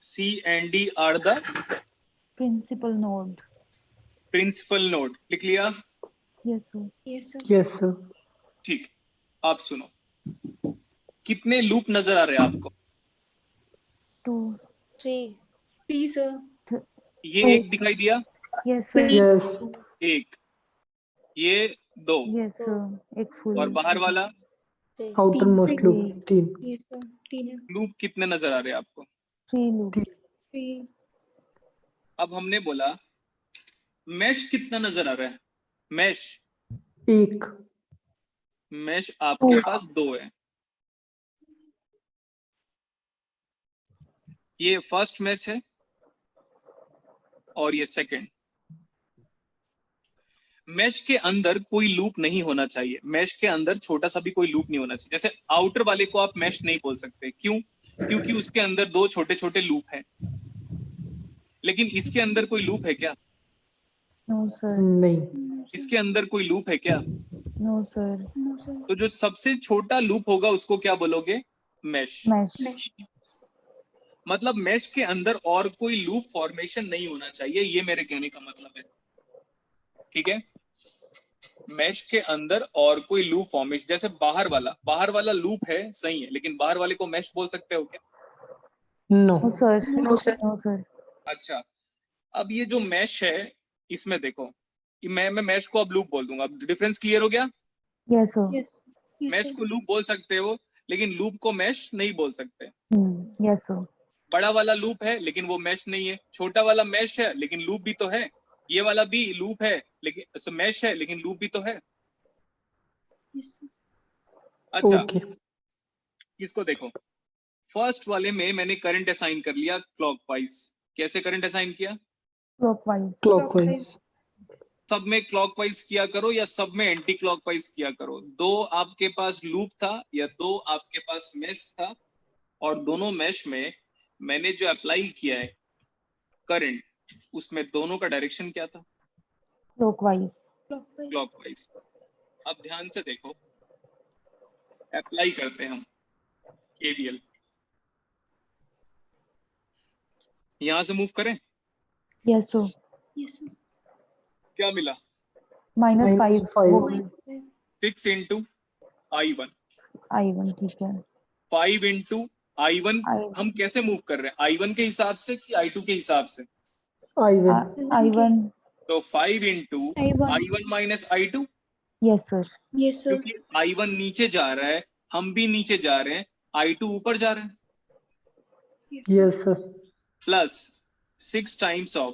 C and D are the Principal node. principal node. लिख लिया? Yes, sir. Yes, sir. Yes, sir. ठीक, आप सुनो, कितने लूप नजर आ रहे हैं आपको? 2. 3. 3, sir. ये एक दिखाई दिया, Yes, sir. Yes. एक, ये दो, Yes, sir. एक full. और बाहर वाला 3. Outermost Three. loop. 3. Yes, sir. 3 है. लूप कितने नजर आ रहे हैं आपको? 3 loops. 3. अब हमने बोला मैश कितना नजर आ रहा है? मैश, एक. मैश आपके पास 2 है। ये फर्स्ट मैश है और ये सेकंड। मैश के अंदर कोई लूप नहीं होना चाहिए, मैश के अंदर छोटा सा भी कोई लूप नहीं होना चाहिए। जैसे आउटर वाले को आप मैश नहीं बोल सकते, क्यों? क्योंकि उसके अंदर 2 छोटे छोटे लूप हैं। लेकिन इसके अंदर कोई लूप है क्या? No, sir. नहीं. इसके अंदर कोई लूप है क्या? No, sir. No, sir. तो जो सबसे छोटा लूप होगा उसको क्या बोलोगे? मैश। Mesh. Mesh. मतलब मैश के अंदर और कोई लूप फॉर्मेशन नहीं होना चाहिए, ये मेरे कहने का मतलब है। ठीक है, मैश के अंदर और कोई लूप फॉर्मेशन, जैसे बाहर वाला लूप है, सही है, लेकिन बाहर वाले को मैश बोल सकते हो क्या? No. No, sir. No, sir. No, sir. अच्छा, अब ये जो मैश है इसमें देखो, मैं मैश को अब लूप बोल दूंगा। अब डिफरेंस क्लियर हो गया? Yes, sir. Yes. Yes, mesh sir. को लूप बोल सकते हो, लेकिन लूप को मैश नहीं बोल सकते। Yes, sir. बड़ा वाला लूप है लेकिन वो मैश नहीं है, छोटा वाला मैश है लेकिन लूप भी तो है, ये वाला भी लूप है लेकिन मैश है लेकिन लूप भी तो है। Yes, sir. अच्छा, Okay. इसको देखो, फर्स्ट वाले में मैंने करंट असाइन कर लिया क्लॉकवाइज। कैसे करंट असाइन किया? Clockwise. Clockwise. सब में क्लॉकवाइज किया करो या सब में एंटी क्लॉकवाइज किया करो। 2 आपके पास लूप था या 2 आपके पास मैश था, और दोनों मैश में मैंने जो अप्लाई किया है करंट, उसमें दोनों का डायरेक्शन क्या था? Clockwise. Clockwise. क्लॉकवाइज। अब ध्यान से देखो, अप्लाई करते हैं हम केवीएल। यहां से मूव करें, Yes, sir. Yes, sir. क्या मिला? -5. -5. वो 6 into I1, I1 ठीक है. 5 into I1। I1. हम कैसे मूव कर रहे हैं? I1 के हिसाब से कि I2 के हिसाब से? I1. I1. तो 5 into I1. I1 minus I2, Yes, sir. Yes, sir. क्योंकि I1 नीचे जा रहा है, हम भी नीचे जा रहे हैं, I2 ऊपर जा रहे हैं, Yes, sir. Plus 6 times of,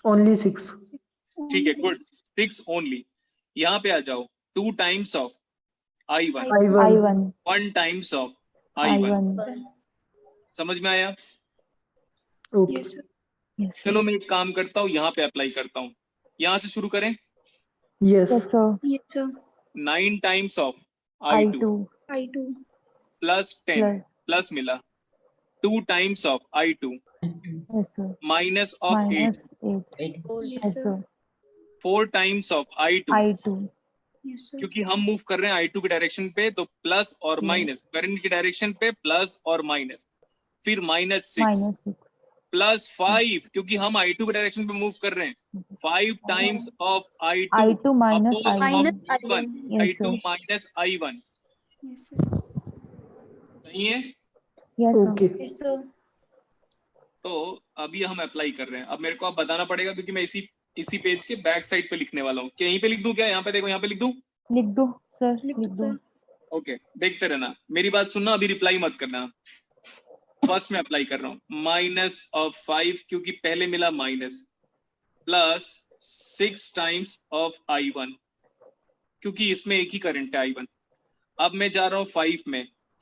Only 6. ठीक है, गुड, 6 ओनली। यहाँ पे आ जाओ, 2 times of I1, I1. 1 times of I1। I1. समझ में आया? Okay. Yes, sir. Yes, sir. चलो मैं एक काम करता हूँ, यहाँ पे अप्लाई करता हूँ। यहाँ से शुरू करें। Yes. Yes, sir. Yes, sir. 9 times of I2 I2 I2. plus 10 plus. Plus मिला, 2 times of I2 Yes, sir. minus of 8, -8. Yes, Yes, sir. sir. 4 times of I2, I2. Yes, sir. क्योंकि हम move कर रहे हैं I2 की direction पे, तो plus और Yes. माइनस, करंट की डायरेक्शन पे प्लस और माइनस, फिर -6 -6. प्लस 5, क्योंकि हम I2 की डायरेक्शन पे मूव कर रहे हैं, 5 times of I2 I2 minus opposite I1. of I1, Yes, I2 sir. minus I1। Yes, sir. सही है? Yes, sir. Okay. Yes, sir. तो अभी हम अप्लाई कर रहे हैं। अब मेरे को आप बताना पड़ेगा, क्योंकि मैं इसी पेज के बैक साइड पे लिखने वाला हूँ। क्या यहीं पे लिख दूं? क्या यहाँ पे देखो, यहाँ पे लिख दूं? लिख दो सर, लिख लिख दो, दो। sir. ओके, देखते रहना, मेरी बात सुनना, अभी रिप्लाई मत करना। फर्स्ट में अप्लाई कर रहा हूं, -5 क्योंकि पहले मिला minus, plus 6 times of I1 क्योंकि इसमें एक ही करंट है I1। अब मैं जा रहा हूं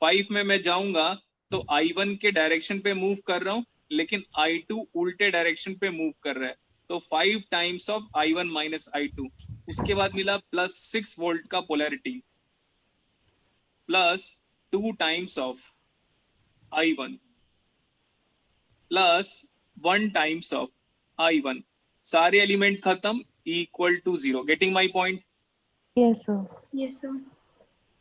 5 में मैं जाऊंगा तो I1 के डायरेक्शन पे मूव कर रहा हूं, लेकिन I2 उल्टे डायरेक्शन पे मूव कर रहा है, तो 5 times of I1 minus I2। उसके बाद मिला +6 वोल्ट का polarity, plus 2 times of I1 plus 1 times of I1। सारे एलिमेंट खत्म, equal to 0। Getting my point? Yes sir. Yes, sir.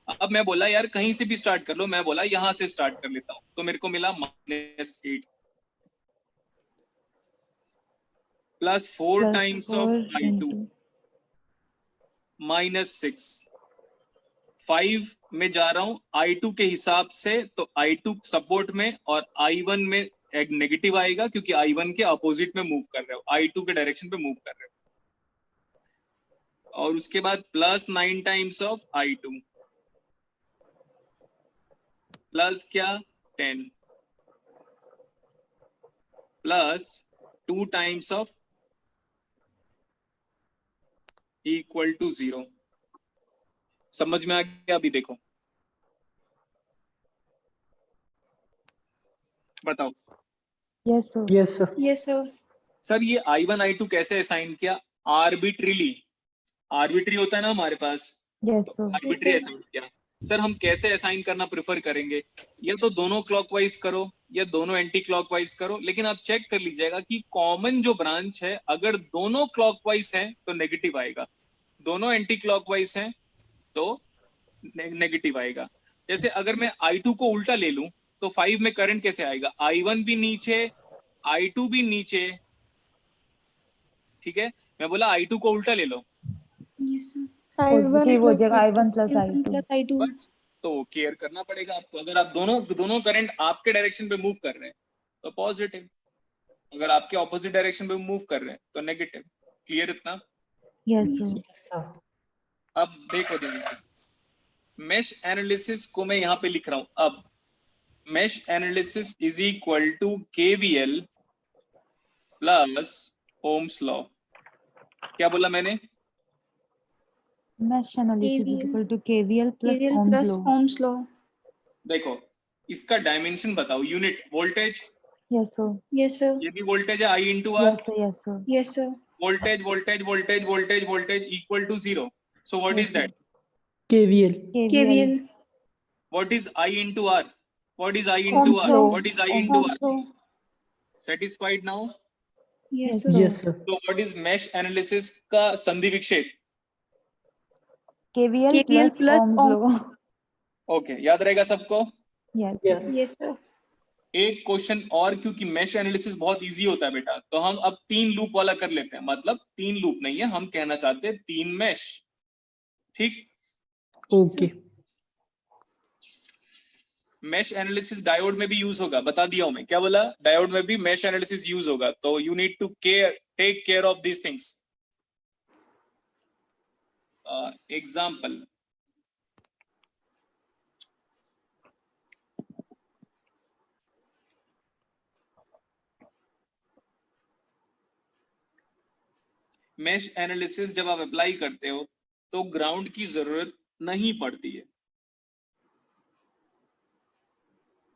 अब मैं बोला यार कहीं से भी स्टार्ट कर लो, मैं बोला यहां से स्टार्ट कर लेता हूं, तो मेरे को मिला -8 प्लस 4 टाइम्स ऑफ I2 -6। 5 में जा रहा हूं I2 के हिसाब से, तो I2 सपोर्ट में और I1 में एक नेगेटिव आएगा क्योंकि I1 के अपोजिट में मूव कर रहे हो, I2 के डायरेक्शन पे मूव कर रहे हो। और उसके बाद +9 टाइम्स ऑफ I2 प्लस क्या 10 plus 2 times of equal to 0। समझ में आ गया? अभी देखो बताओ। Yes sir. Yes, sir. Yes, sir. Sir ये I1 I2 कैसे असाइन किया? आर्बिट्री होता है ना हमारे पास, yes sir. Arbitrary sir. Assign किया। सर हम कैसे असाइन करना प्रेफर करेंगे? या तो दोनों क्लॉकवाइज करो या दोनों एंटी क्लॉकवाइज करो, लेकिन आप चेक कर लीजिएगा कि कॉमन जो ब्रांच है, अगर दोनों क्लॉकवाइज हैं तो नेगेटिव आएगा, दोनों एंटी क्लॉकवाइज हैं तो नेगेटिव आएगा। जैसे अगर मैं I2 को उल्टा ले लूं तो 5 में करंट कैसे आएगा? I1 भी नीचे, I2 भी नीचे, ठीक है। मैं बोला I2 को उल्टा ले लो, Yes, sir. पॉजिटिव हो जाएगा I1 plus I1 I2। plus I2. बस। तो केयर करना पड़ेगा आपको। अगर आप दोनों करंट आपके डायरेक्शन पे मूव कर रहे हैं तो पॉजिटिव, अगर आपके ऑपोजिट डायरेक्शन पे मूव कर रहे हैं तो नेगेटिव। क्लियर इतना? Yes sir. Yes, sir. अब देखो मेश एनालिसिस को मैं यहाँ पे लिख रहा हूं। अब mesh analysis is equal to KVL plus Ohm's law. क्या बोला मैंने? Mesh analysis KVL. Equal to KVL plus KVL Ohm's plus law. Ohm's law. देखो इसका डायमेंशन बताओ, unit voltage, yes sir. Yes, sir. ये भी वोल्टेज है I into R। Yes sir. Yes sir. Yes, sir. Voltage voltage voltage voltage voltage equal to 0। So what Yes, is that? KVL. KVL. What is I into R? What is I into Ohm's R? law. What is I into Ohm's R? law. Satisfied now? Yes, Yes, sir. sir. Yes, sir. So what is mesh analysis का संधि विक्षेप? KVL KVL plus plus Ohm's Ohm. Law. Okay, याद रहेगा सबको? Yes. Yes. Yes, sir. एक question और, क्योंकि mesh analysis बहुत इजी होता है बेटा, तो हम अब 3 लूप वाला कर लेते हैं। मतलब 3 लूप नहीं है, हम कहना चाहते हैं 3 मेश। ठीक? Okay. मेश एनालिसिस डायोड में भी यूज होगा, बता दिया हूं मैं। क्या बोला? डायोड में भी मेश एनालिसिस यूज होगा, तो you need to take care of these things. Example, mesh analysis जब आप अप्लाई करते हो तो ग्राउंड की जरूरत नहीं पड़ती है।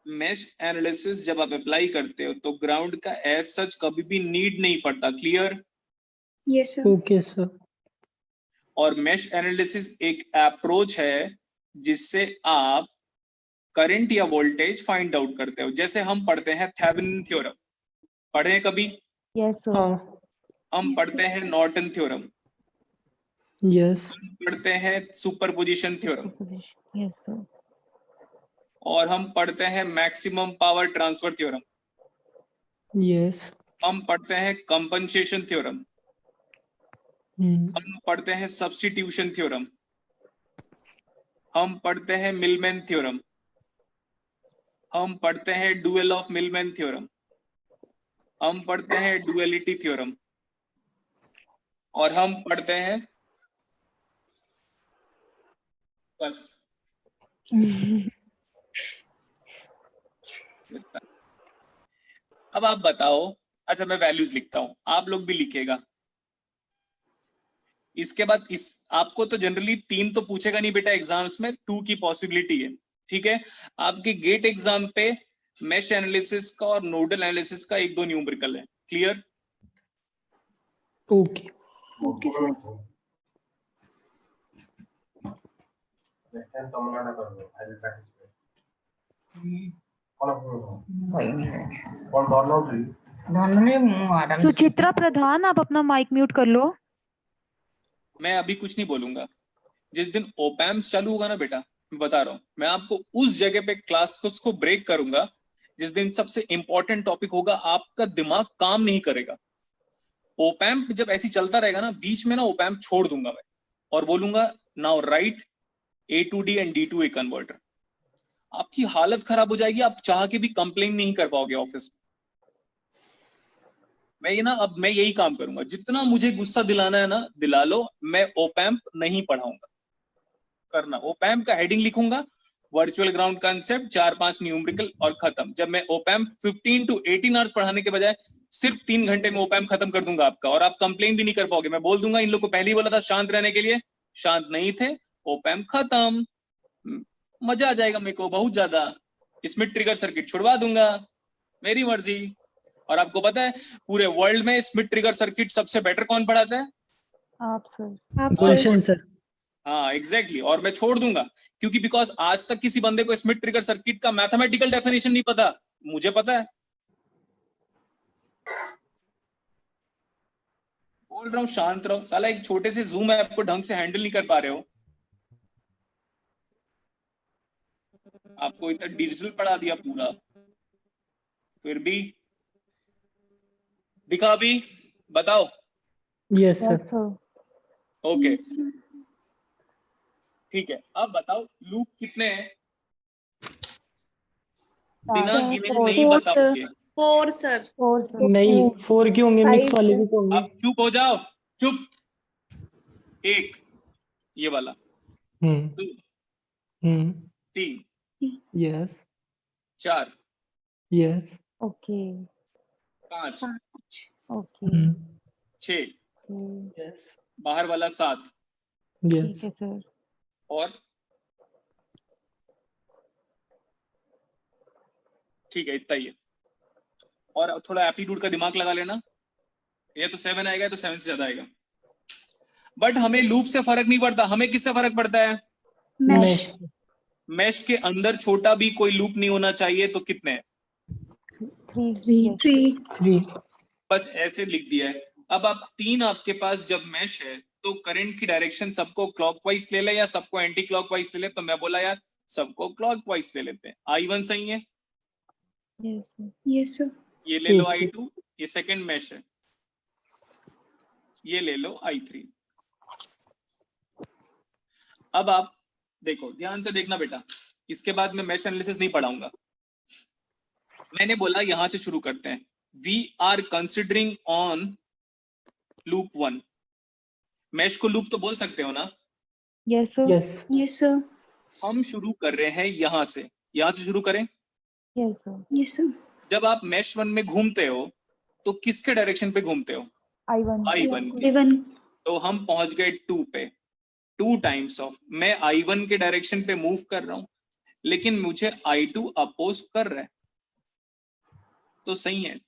मेश एनालिसिस जब आप अप्लाई करते हो तो ग्राउंड का एज सच कभी भी नीड नहीं पड़ता। Clear? Yes, sir. Okay, sir. और मेश एनालिसिस एक अप्रोच है जिससे आप करंट या वोल्टेज फाइंड आउट करते हो। जैसे हम पढ़ते हैं थेवेनिन थ्योरम, पढ़े हैं कभी? Yes sir. हाँ. हम पढ़ते हैं नॉर्टन थ्योरम, Yes. पढ़ते हैं सुपरपोजिशन थ्योरम, यस सर। और हम पढ़ते हैं maximum power transfer theorem, Yes. हम पढ़ते हैं कंपनसेशन थ्योरम, Hmm. हम पढ़ते हैं सब्स्टिट्यूशन थ्योरम, हम पढ़ते हैं मिलमैन थ्योरम, हम पढ़ते हैं डुअल ऑफ मिलमैन थ्योरम, हम पढ़ते हैं डुअलिटी थ्योरम, और हम पढ़ते हैं बस। अब आप बताओ, अच्छा मैं वैल्यूज लिखता हूं, आप लोग भी लिखेगा। इसके बाद इस आपको तो जनरली 3 तो पूछेगा नहीं बेटा एग्जाम्स में, 2 की पॉसिबिलिटी है, ठीक है। आपके गेट एग्जाम पे मैश एनालिसिस का और नोडल एनालिसिस का 1-2 न्यूमेरिकल है। Clear? Okay okay sir. Suchitra Pradhan, आप अपना माइक म्यूट कर लो। मैं अभी कुछ नहीं बोलूंगा। जिस दिन ओपैम्स चालू होगा ना बेटा, मैं बता रहा हूं, मैं आपको उस जगह पे क्लास को ब्रेक करूंगा जिस दिन सबसे इंपॉर्टेंट टॉपिक होगा, आपका दिमाग काम नहीं करेगा। ओपैम्प जब ऐसी चलता रहेगा ना, बीच में ना ओपैम्प छोड़ दूंगा मैं और बोलूंगा now right A to D and D to A converter. आपकी हालत खराब हो जाएगी, आप चाह के भी कंप्लेन नहीं कर पाओगे ऑफिस में। अब मैं यही काम करूंगा, जितना मुझे गुस्सा दिलाना है ना दिला लो, मैं ओपैम्प नहीं पढ़ाऊंगा। करना ओपैम्प का हेडिंग लिखूंगा, वर्चुअल ग्राउंड कंसेप्ट, 4-5 न्यूमेरिकल और खत्म। जब मैं ओपैम्प 15 to 18 आवर्स पढ़ाने के बजाय सिर्फ 3 घंटे में ओपैम्प खत्म कर दूंगा आपका, और आप कंप्लेन भी नहीं कर पाओगे। मैं बोल दूंगा इन लोग को पहले ही बोला था शांत रहने के लिए, शांत नहीं थे, ओपैम्प खत्म। मजा आ जाएगा मेरे को बहुत ज्यादा। इसमें ट्रिगर सर्किट छुड़वा दूंगा, मेरी मर्जी। और आपको पता है पूरे वर्ल्ड में स्मिथ ट्रिगर सर्किट सबसे बेटर कौन पढ़ाता है? आप सर। आप गुलशन सर। सर। हाँ एग्जैक्टली। और मैं छोड़ दूंगा क्योंकि बिकॉज आज तक किसी बंदे को स्मिथ ट्रिगर सर्किट का मैथमेटिकल डेफिनेशन नहीं पता, मुझे पता है। बोल रहा हूँ शांत रहो, साला एक छोटे से जूम ऐप को ढंग से हैंडल नहीं कर पा रहे हो। आपको इतना डिजिटल पढ़ा दिया पूरा, फिर भी दिखा अभी, बताओ। Yes yes sir. Sir. Okay yes sir. ठीक है, अब बताओ लूप कितने हैं? बिना चार। गिने फोर। नहीं बताओगे। 4 सर। 4 सर। नहीं 4 के होंगे, मिक्स 5 वाले सर। भी तो होंगे। अब चुप हो जाओ, चुप। 1 ये वाला, 2 3 yes 4 yes okay 5 okay 6 yes बाहर वाला 7 ठीक यस है सर। और ठीक है इतना ही है। और थोड़ा एप्टीट्यूड का दिमाग लगा लेना, ये तो 7 आएगा, ये तो 7 से ज्यादा आएगा। बट हमें लूप से फर्क नहीं पड़ता, हमें किससे फर्क पड़ता है? मैश। मैश के अंदर छोटा भी कोई लूप नहीं होना चाहिए। तो कितने हैं? 3। 3। बस ऐसे लिख दिया है। अब आप 3 आपके पास जब मैश है तो करंट की डायरेक्शन सबको क्लॉकवाइज ले ले या सबको एंटी क्लॉकवाइज ले ले? तो मैं बोला यार सबको क्लॉकवाइज ले लेते हैं। I1 सही है, यस सर। Yes sir. ये ले लो I2, ये सेकंड मैश है, ये ले लो I3। अब आप देखो, ध्यान से देखना बेटा, इसके बाद मैं मैश एनालिसिस नहीं पढ़ाऊंगा। मैंने बोला यहां से शुरू करते हैं। We are considering on loop 1। Mesh को लूप तो बोल सकते हो ना? Yes sir. Yes yes sir. हम शुरू कर रहे हैं यहां से शुरू करें। Yes sir. Yes sir. जब आप मैश 1 में घूमते हो तो किसके डायरेक्शन पे घूमते हो? I1 के। I1। तो हम पहुंच गए 2 पे। 2 टाइम्स ऑफ, मैं I1 के डायरेक्शन पे मूव कर रहा हूं लेकिन मुझे I2 अपोज कर रहा है, तो सही है।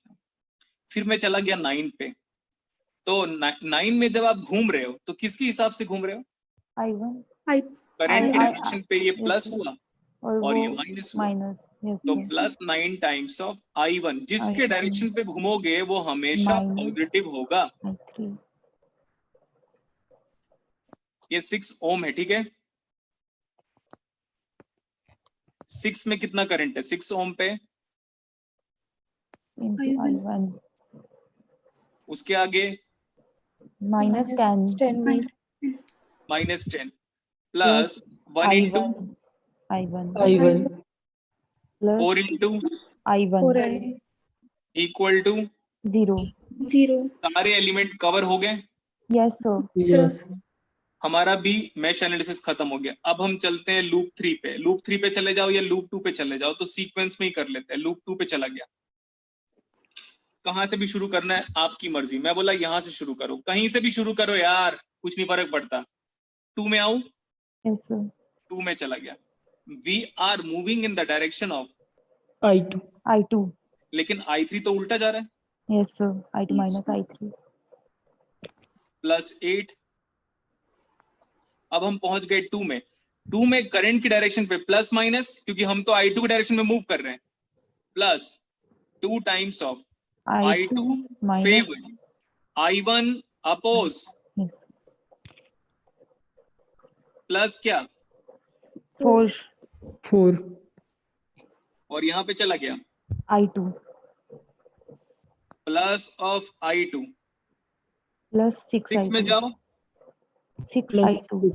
फिर मैं चला गया 9 पे। तो 9 में जब आप घूम रहे हो तो किसके हिसाब से घूम रहे हो? I1 करंट की I- डायरेक्शन पे ये प्लस yes, हुआ और और वो ये माइनस हुआ। माइनस। यस तो sir. Plus 9 times of I1, जिसके I1 डायरेक्शन पे घूमोगे वो हमेशा माइनस पॉजिटिव होगा। I3 ये 6 ओम है, ठीक है। 6 में कितना करंट है? 6 ओम पे into I1 उसके आगे -10 -10 plus 1 into I1 I1 plus 4 into I1 equal to 0। 0। सारे एलिमेंट कवर हो गए। Yes sir. यस हमारा भी मैश एनालिसिस खत्म हो गया। अब हम चलते हैं लूप 3 पे। लूप 3 पे चले जाओ या लूप 2 पे चले जाओ, तो सीक्वेंस में ही कर लेते हैं। लूप 2 पे चला गया, कहाँ से भी शुरू करना है आपकी मर्जी। मैं बोला यहाँ से शुरू करो, कहीं से भी शुरू करो यार, कुछ नहीं फर्क पड़ता। 2 में आऊं? Yes sir. 2 में चला गया। We are moving in the direction of I2. I2। लेकिन I3 तो उल्टा जा रहा है। Yes sir. I2 minus I3 plus 8। अब हम पहुंच गए 2 में। 2 में करंट की डायरेक्शन पे प्लस माइनस, क्योंकि हम तो I2 की डायरेक्शन में मूव कर रहे हैं, plus 2 times of I2 favour I1 oppose yes plus क्या 4 4. और यहाँ पे चला गया I2 plus of I2 plus 6 6 में I2 जाओ 6 Plus I2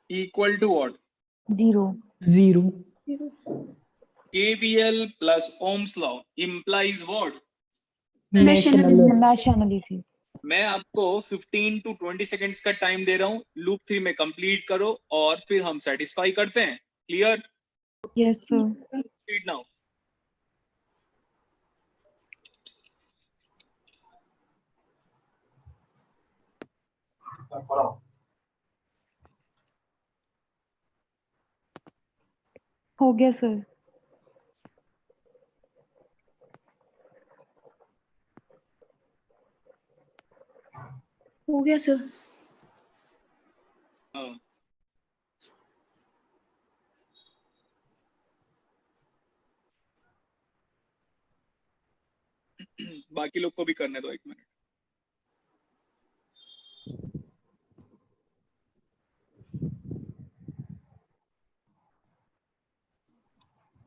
equal to what 0 0. KVL plus Ohm's law implies what? Mesh analysis. Mesh analysis. मैं आपको 15 to 20 सेकेंड्स का टाइम दे रहा हूँ, लूप 3 में कंप्लीट करो और फिर हम सेटिस्फाई करते हैं। Clear? Yes sir. Read now. हो गया सर। हो गया सर। हाँ। बाकी लोग को भी करने दो 1 मिनट।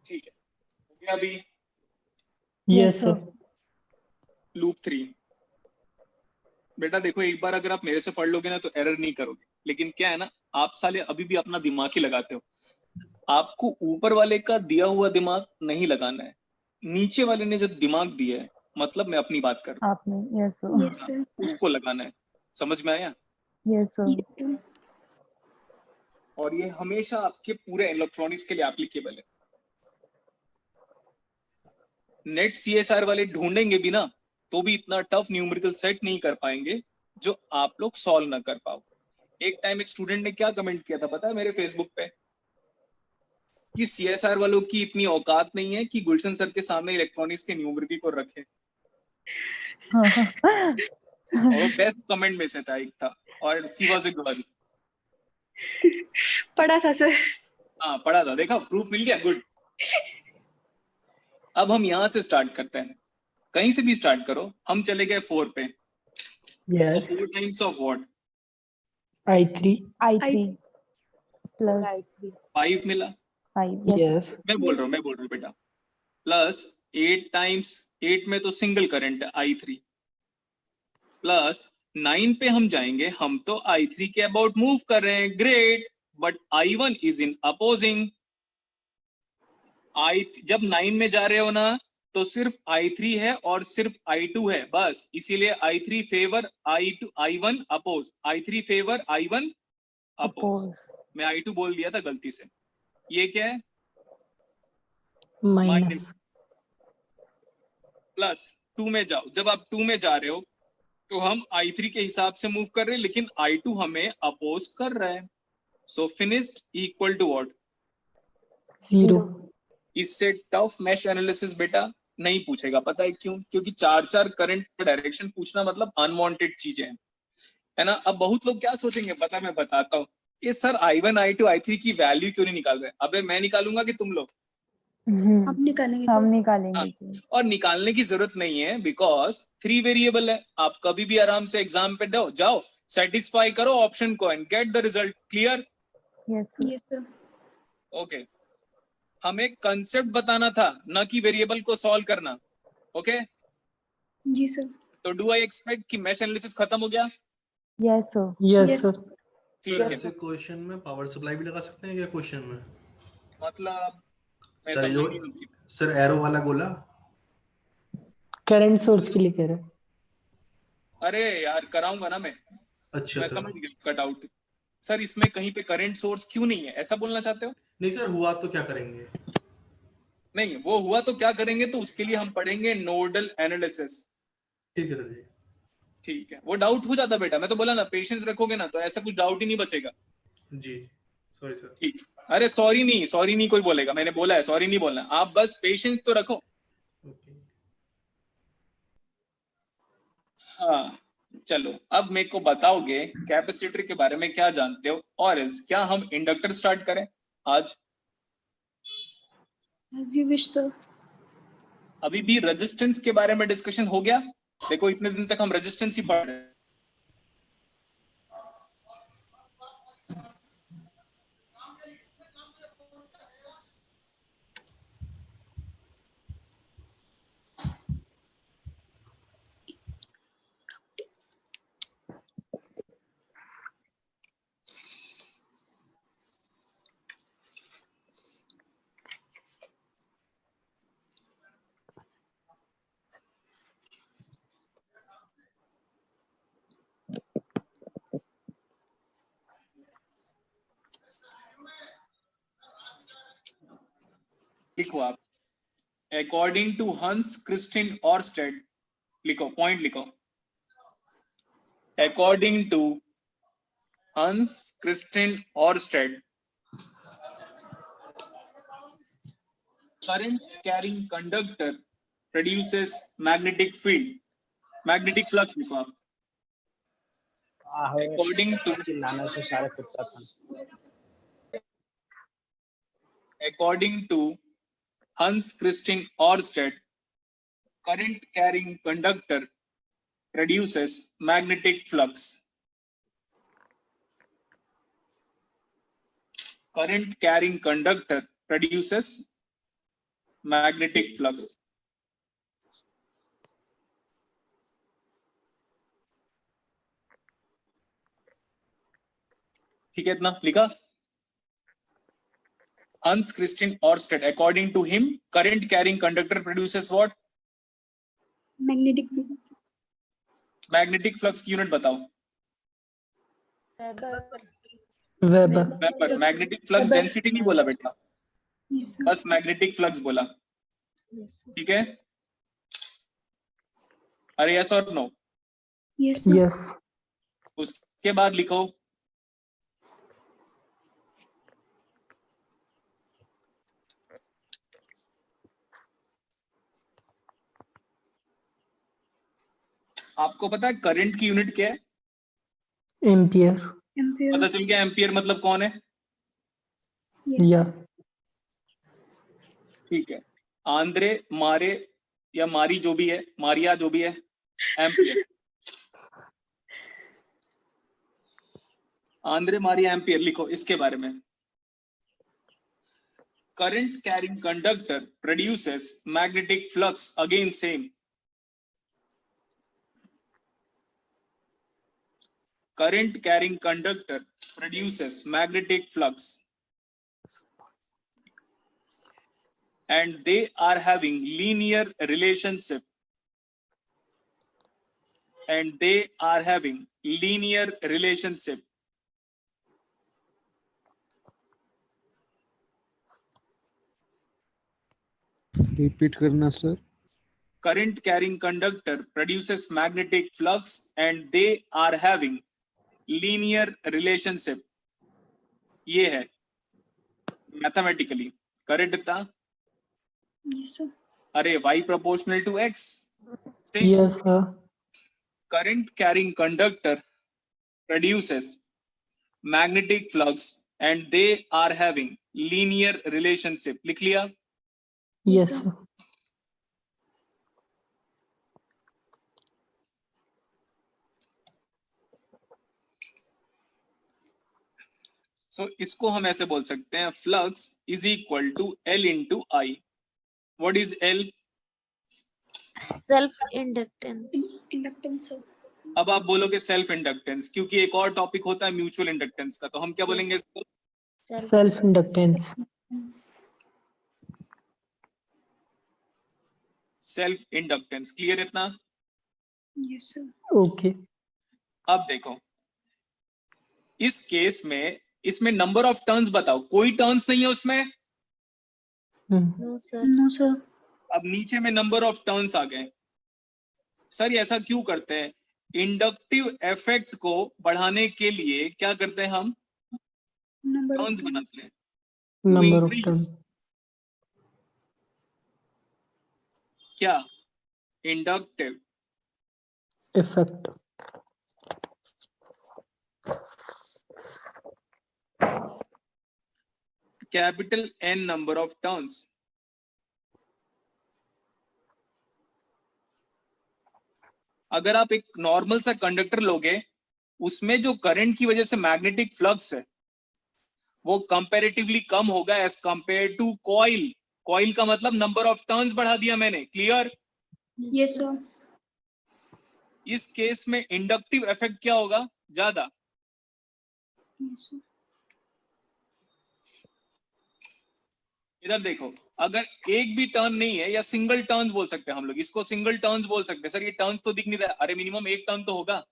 ठीक है, हो गया अभी Yes sir. लूप 3। बेटा देखो, एक बार अगर आप मेरे से पढ़ लोगे ना तो एरर नहीं करोगे, लेकिन क्या है ना, आप साले अभी भी अपना दिमाग ही लगाते हो। आपको ऊपर वाले का दिया हुआ दिमाग नहीं लगाना है, नीचे वाले ने जो दिमाग दिया है, मतलब मैं अपनी बात कर रहा आपने यस सर। Yes sir. हूं, उसको लगाना है। समझ में आया? Yes sir. ये और ये हमेशा आपके पूरे इलेक्ट्रॉनिक्स के लिए एप्लीकेबल है। नेट सीएसआर वाले ढूंढेंगे भी ना तो भी इतना टफ न्यूमेरिकल सेट नहीं कर पाएंगे जो आप लोग सॉल्व ना कर पाओ। एक टाइम एक स्टूडेंट ने क्या कमेंट किया था पता है मेरे फेसबुक पे, कि सीएसआर वालों की इतनी औकात नहीं है कि गुलशन सर के सामने इलेक्ट्रॉनिक्स के न्यूमेरिकल को रखे। और वो बेस्ट कमेंट में से था, एक था, और सी वाज अ गर्ल। पढ़ा था सर। हाँ पढ़ा था, देखा, प्रूफ मिल गया, गुड। अब हम यहाँ से स्टार्ट करते हैं, कहीं से भी स्टार्ट करो। हम चले गए 4 पे। Yes. 4 times of what? I3. I3 plus 5 मिला। 5 यस Yes. मैं बोल रहा हूँ बेटा। प्लस 8 टाइम्स 8 में तो सिंगल करंट है I3, प्लस 9 पे हम जाएंगे, हम तो I3 के अबाउट मूव कर रहे हैं, great, but I1 is in opposing. जब 9 में जा रहे हो ना तो सिर्फ I3 है और सिर्फ I2 है, बस इसीलिए I3 favour I2 I1 oppose, I3 favour I1 oppose. मैं I2 बोल दिया था गलती से। ये क्या है? Minus. प्लस 2 में जाओ। जब आप 2 में जा रहे हो तो हम I3 के हिसाब से मूव कर रहे हैं, लेकिन I2 हमें अपोज कर रहा है। सो फिनिश्ड इक्वल टू व्हाट? 0. इससे टफ मैश एनालिसिस बेटा नहीं पूछेगा, पता है क्यों? क्योंकि 4 करंट का डायरेक्शन पूछना मतलब अनवांटेड चीजें हैं, है ना। अब बहुत लोग क्या सोचेंगे पता, मैं बताता हूँ, ये सर I1 I2 I3 की वैल्यू क्यों नहीं निकाल रहे? अबे मैं निकालूंगा कि तुम लोग? अब निकालेंगे हम सर। निकालेंगे। और निकालने की जरूरत नहीं है, बिकॉज 3 वेरिएबल है। आप कभी भी आराम से एग्जाम पे जाओ, सेटिस्फाई करो ऑप्शन को and get the result. Clear? Yes sir. Yes sir. Okay, हमें कंसेप्ट बताना था, ना कि वेरिएबल को सॉल्व करना। ओके जी सर। तो डू आई एक्सपेक्ट कि मैश एनालिसिस खत्म हो गया? Yes sir. Yes Yes. sir. ठीक है। ऐसे क्वेश्चन में पावर सप्लाई भी लगा सकते हैं क्या क्वेश्चन में? मतलब मैं सर समझा जो नहीं। सर एरो वाला गोला। Current source के लिए कह रहा है. अरे यार कराऊंगा ना मैं अच्छा सर। समझ गया, कट आउट। सर इसमें कहीं पे करंट सोर्स क्यों नहीं है, ऐसा बोलना चाहते हो? नहीं सर, हुआ तो क्या करेंगे? नहीं वो हुआ तो क्या करेंगे, तो उसके लिए हम पढ़ेंगे नोडल एनालिसिस। ठीक है सर जी। ठीक है, वो डाउट हो जाता बेटा, मैं तो बोला ना पेशेंस रखोगे ना तो ऐसा कुछ डाउट ही नहीं बचेगा। जी सॉरी सर। ठीक, अरे सॉरी नहीं कोई बोलेगा, मैंने बोला है सॉरी नहीं बोलना, आप बस पेशेंस तो रखो। ओके। हाँ चलो, अब मेरे को बताओगे कैपेसिटर के बारे में क्या जानते हो, और क्या हम इंडक्टर स्टार्ट करें आज? As you wish, sir. अभी भी रेजिस्टेंस के बारे में डिस्कशन हो गया, देखो इतने दिन तक हम रेजिस्टेंस ही पढ़ रहे हैं। लिखो आप, according to Hans Christian Oersted, लिखो पॉइंट लिखो, according to Hans Christian Oersted, current carrying conductor produces magnetic field, magnetic flux लिखो आप, according to Hans Christian Ørsted, current carrying conductor produces magnetic flux. Current carrying conductor produces magnetic flux. ठीक है, इतना लिखा? Hans Christian Ørsted, according to him, current carrying conductor produces what? Magnetic field. Magnetic flux की unit बताओ। Weber. Weber. Magnetic flux density नहीं बोला बेटा, Yes, sir. बस मैग्नेटिक फ्लक्स बोला। ठीक है, अरे यस और नो? Yes, sir. यस। उसके बाद लिखो आपको पता है करंट की यूनिट क्या है? एम्पियर। Ampere. पता चल गया एम्पियर मतलब कौन है? Yes. या। ठीक है, आंद्रे मारे या मारी जो भी है, मारिया जो भी है, एम्पियर। आंद्रे मारिया एम्पियर लिखो इसके बारे में। Current carrying conductor produces magnetic flux, again same. Current carrying conductor produces magnetic flux, and they are having linear relationship. And they are having linear relationship. Repeat करना sir. Current carrying conductor produces magnetic flux, and they are having linear relationship. ये है mathematically correct था? Yes, sir. अरे y proportional to x. Yes sir. Current carrying conductor produces magnetic flux, and they are having linear relationship. लिख लिया? Yes sir. सो इसको हम ऐसे बोल सकते हैं, flux is equal to L into I. What is L? Self inductance. Inductance, sir. अब आप बोलोगे सेल्फ इंडक्टेंस, क्योंकि एक और टॉपिक होता है म्यूचुअल इंडक्टेंस का, तो हम क्या बोलेंगे इसको? Self inductance. Self inductance. Clear इतना? Yes, sir. ओके। अब देखो इस केस में, इसमें नंबर ऑफ टर्न्स बताओ, कोई टर्न्स नहीं है उसमें, नो सर अब नीचे में नंबर ऑफ टर्न्स आ गए। सर ये ऐसा क्यों करते हैं? इंडक्टिव इफेक्ट को बढ़ाने के लिए क्या करते हैं हम? नंबर टर्न्स बनाते हैं। Number of increase turns. क्या? Inductive Effect. Capital N number of turns. अगर आप एक नॉर्मल सा कंडक्टर लोगे, उसमें जो करंट की वजह से मैग्नेटिक फ्लक्स है वो कंपैरेटिवली कम होगा as compare to coil. Coil का मतलब नंबर ऑफ टर्न्स बढ़ा दिया मैंने। क्लियर? यस सर इस केस में इंडक्टिव इफेक्ट क्या होगा? ज्यादा। यस सर इधर देखो, अगर एक भी टर्न नहीं है, या सिंगल टर्न्स बोल सकते हैं हम लोग, इसको सिंगल टर्न्स बोल सकते हैं। सर ये टर्न्स तो दिख नहीं रहा। अरे मिनिमम एक टर्न तो होगा।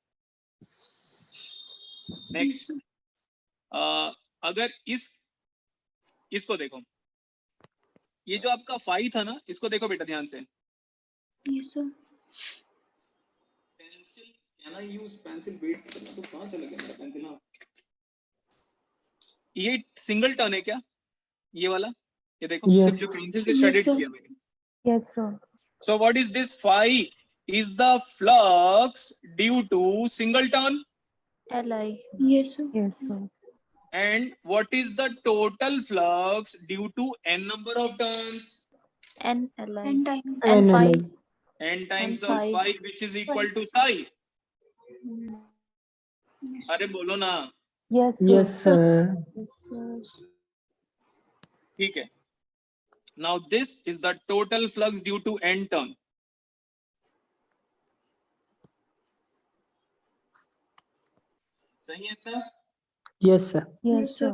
नेक्स्ट, अगर इसको देखो, ये जो आपका फाई था ना, इसको देखो बेटा ध्यान से। Yes sir pencil, can I use pencil? Wait करना तो कहां चला गया मेरा पेंसिल? हाँ, ये सिंगल टर्न है क्या? ये वाला, ये देखो। Yes. सिर्फ जो पेंसिल से शेडेड sir. किया मैंने। Yes, sir. So what is this phi? Is the flux due to single turn? Yes sir Yes, sir. And what is the total flux due to n number of turns? And time NLI. N times And of phi. phi, which is equal to psi. अरे बोलो ना। Yes, sir. Yes, sir. ठीक है। Now this is the total flux due to n turn. सही है ना? Yes, sir. Yes, sir.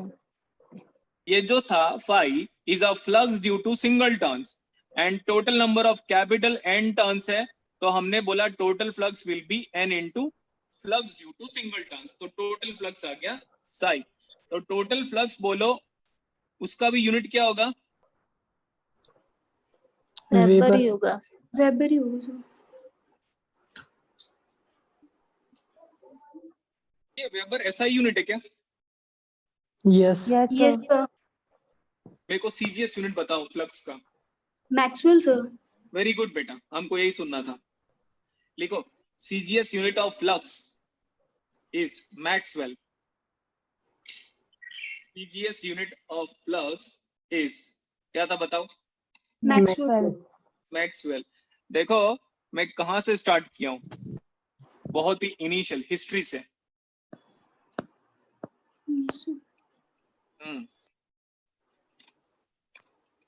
ये जो था phi is a flux due to single turns and total number of capital N turns है, तो हमने बोला total flux will be n into flux due to single turns। तो total flux आ गया psi। तो total flux बोलो, उसका भी यूनिट क्या होगा? Weber. होगा वेबर ही होगा सर ये वेबर ऐसा ही यूनिट है क्या? Yes. Yes, sir. Yes sir मेरे को सीजीएस यूनिट बताओ फ्लक्स का। मैक्सवेल सर वेरी गुड बेटा, हमको यही सुनना था। लिखो, CGS unit of flux is Maxwell. CGS unit of flux is क्या था बताओ? Maxwell Maxwell. देखो मैं कहां से स्टार्ट किया हूं, बहुत ही इनिशियल हिस्ट्री से।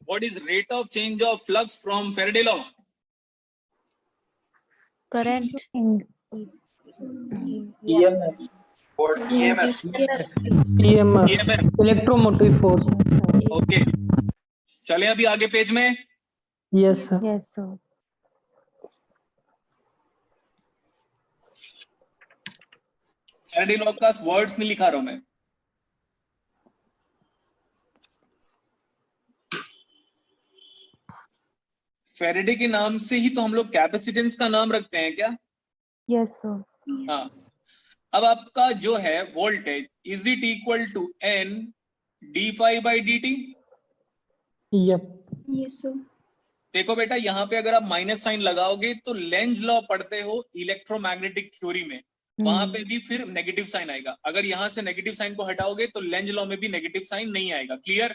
What is rate of change of flux from Faraday law? Current EMF or EMF. EMF. EMF। Electromotive force. Okay, चले अभी आगे पेज में। Yes, sir. Yes, sir. Faraday law का वर्ड्स नहीं लिखा रहा हूं मैं। फैराडे के नाम से ही तो हम लोग कैपेसिटेंस का नाम रखते हैं क्या? Yes, sir. हाँ। अब आपका जो है voltage, is it equal to n d∅dt? Yep. Yes sir देखो बेटा, यहाँ पे अगर आप माइनस साइन लगाओगे तो लेंज लॉ पढ़ते हो इलेक्ट्रोमैग्नेटिक थ्योरी में, वहां पे भी फिर नेगेटिव साइन आएगा। अगर यहाँ से नेगेटिव साइन को हटाओगे तो लेंज लॉ में भी नेगेटिव साइन नहीं आएगा। Clear?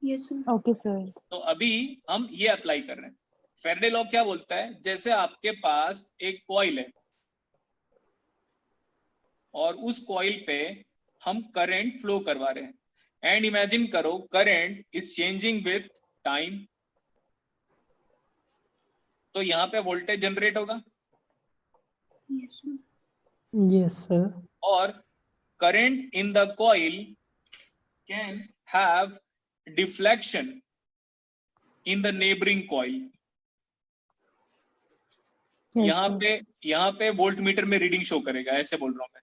Yes sir Okay, sir. तो अभी हम ये अप्लाई कर रहे हैं। फैराडे लॉ क्या बोलता है? जैसे आपके पास एक कॉइल है और उस कॉइल पे हम करंट फ्लो करवा रहे हैं, एंड इमेजिन करो current is changing with time, तो यहाँ पे वोल्टेज जनरेट होगा। Yes sir Yes, sir. और current in the coil can have deflection in the neighboring coil। Yes, यहाँ पे वोल्ट मीटर में रीडिंग शो करेगा, ऐसे बोल रहा हूं मैं।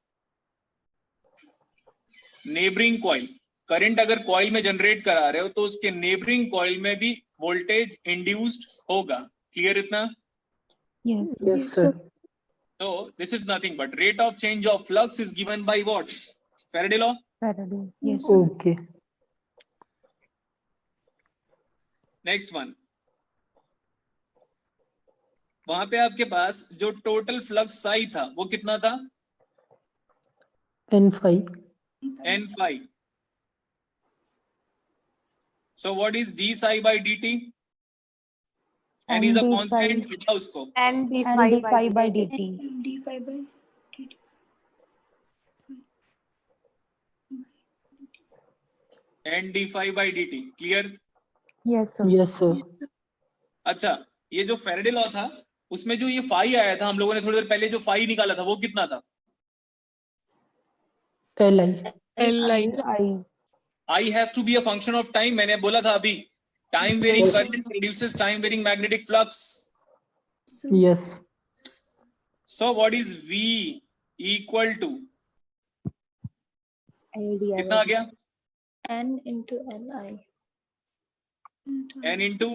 नेबरिंग कॉइल, करंट अगर कॉइल में जनरेट करा रहे हो तो उसके नेबरिंग कॉइल में भी वोल्टेज इंड्यूस्ड होगा। क्लियर इतना? Yes. Yes, sir. So this is nothing but rate of change of flux is given by what? Faraday law. Faraday. Yes. Okay. Next one, वहां पे आपके पास जो टोटल फ्लक्स साई था वो कितना था? N5. N5. So what is d psi by dt? N is a ND psi. constant, हटा उसको। And d And d phi by dt. d5 by dt. N d phi by dt. Clear? Yes, sir. Yes, sir. अच्छा, ये जो Faraday law था उसमें जो ये phi आया था, हम लोगों ने थोड़ी देर पहले जो फाई निकाला था वो कितना था? Li. I. I has to be a function of time. मैंने बोला था अभी, time varying current produces time varying magnetic flux. Yes. So what is V equal to? कितना आ गया? N into Li. N into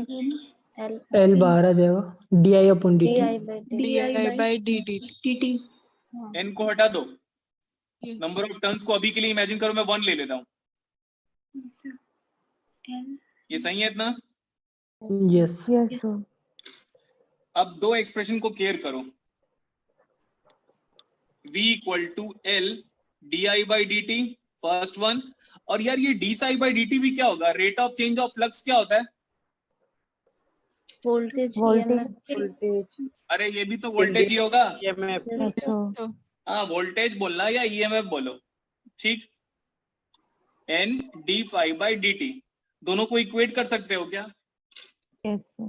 L बाहर आ जाएगा di upon dt. Di by dt. N को हटा दो, नंबर ऑफ टर्न्स को अभी के लिए इमेजिन करो, मैं 1 ले लेता हूँ। ये सही है इतना? Yes. Yes, sir. अब दो एक्सप्रेशन को केयर करो, V equal to L di by dt, first one. और यार ये d psi by dt भी क्या होगा? Rate of change of flux क्या होता है? voltage. Voltage. अरे ये भी तो वोल्टेज ही होगा। Yes, sir. हाँ, वोल्टेज बोलना या ईएमएफ बोलो, ठीक। N d phi by dt, दोनों को इक्वेट कर सकते हो क्या? Yes, sir.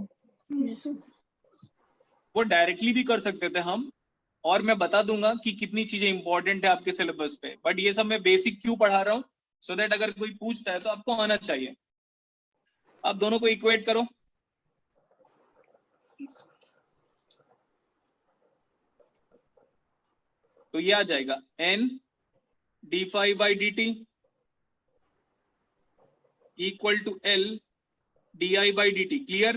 Yes, sir. वो डायरेक्टली भी कर सकते थे हम, और मैं बता दूंगा कि कितनी चीजें इंपॉर्टेंट है आपके सिलेबस पे, बट ये सब मैं बेसिक क्यों पढ़ा रहा हूँ, सो दैट अगर कोई पूछता है तो आपको आना चाहिए। आप दोनों को इक्वेट करो, तो ये आ जाएगा N d phi by dt equal to L di by dt। Clear?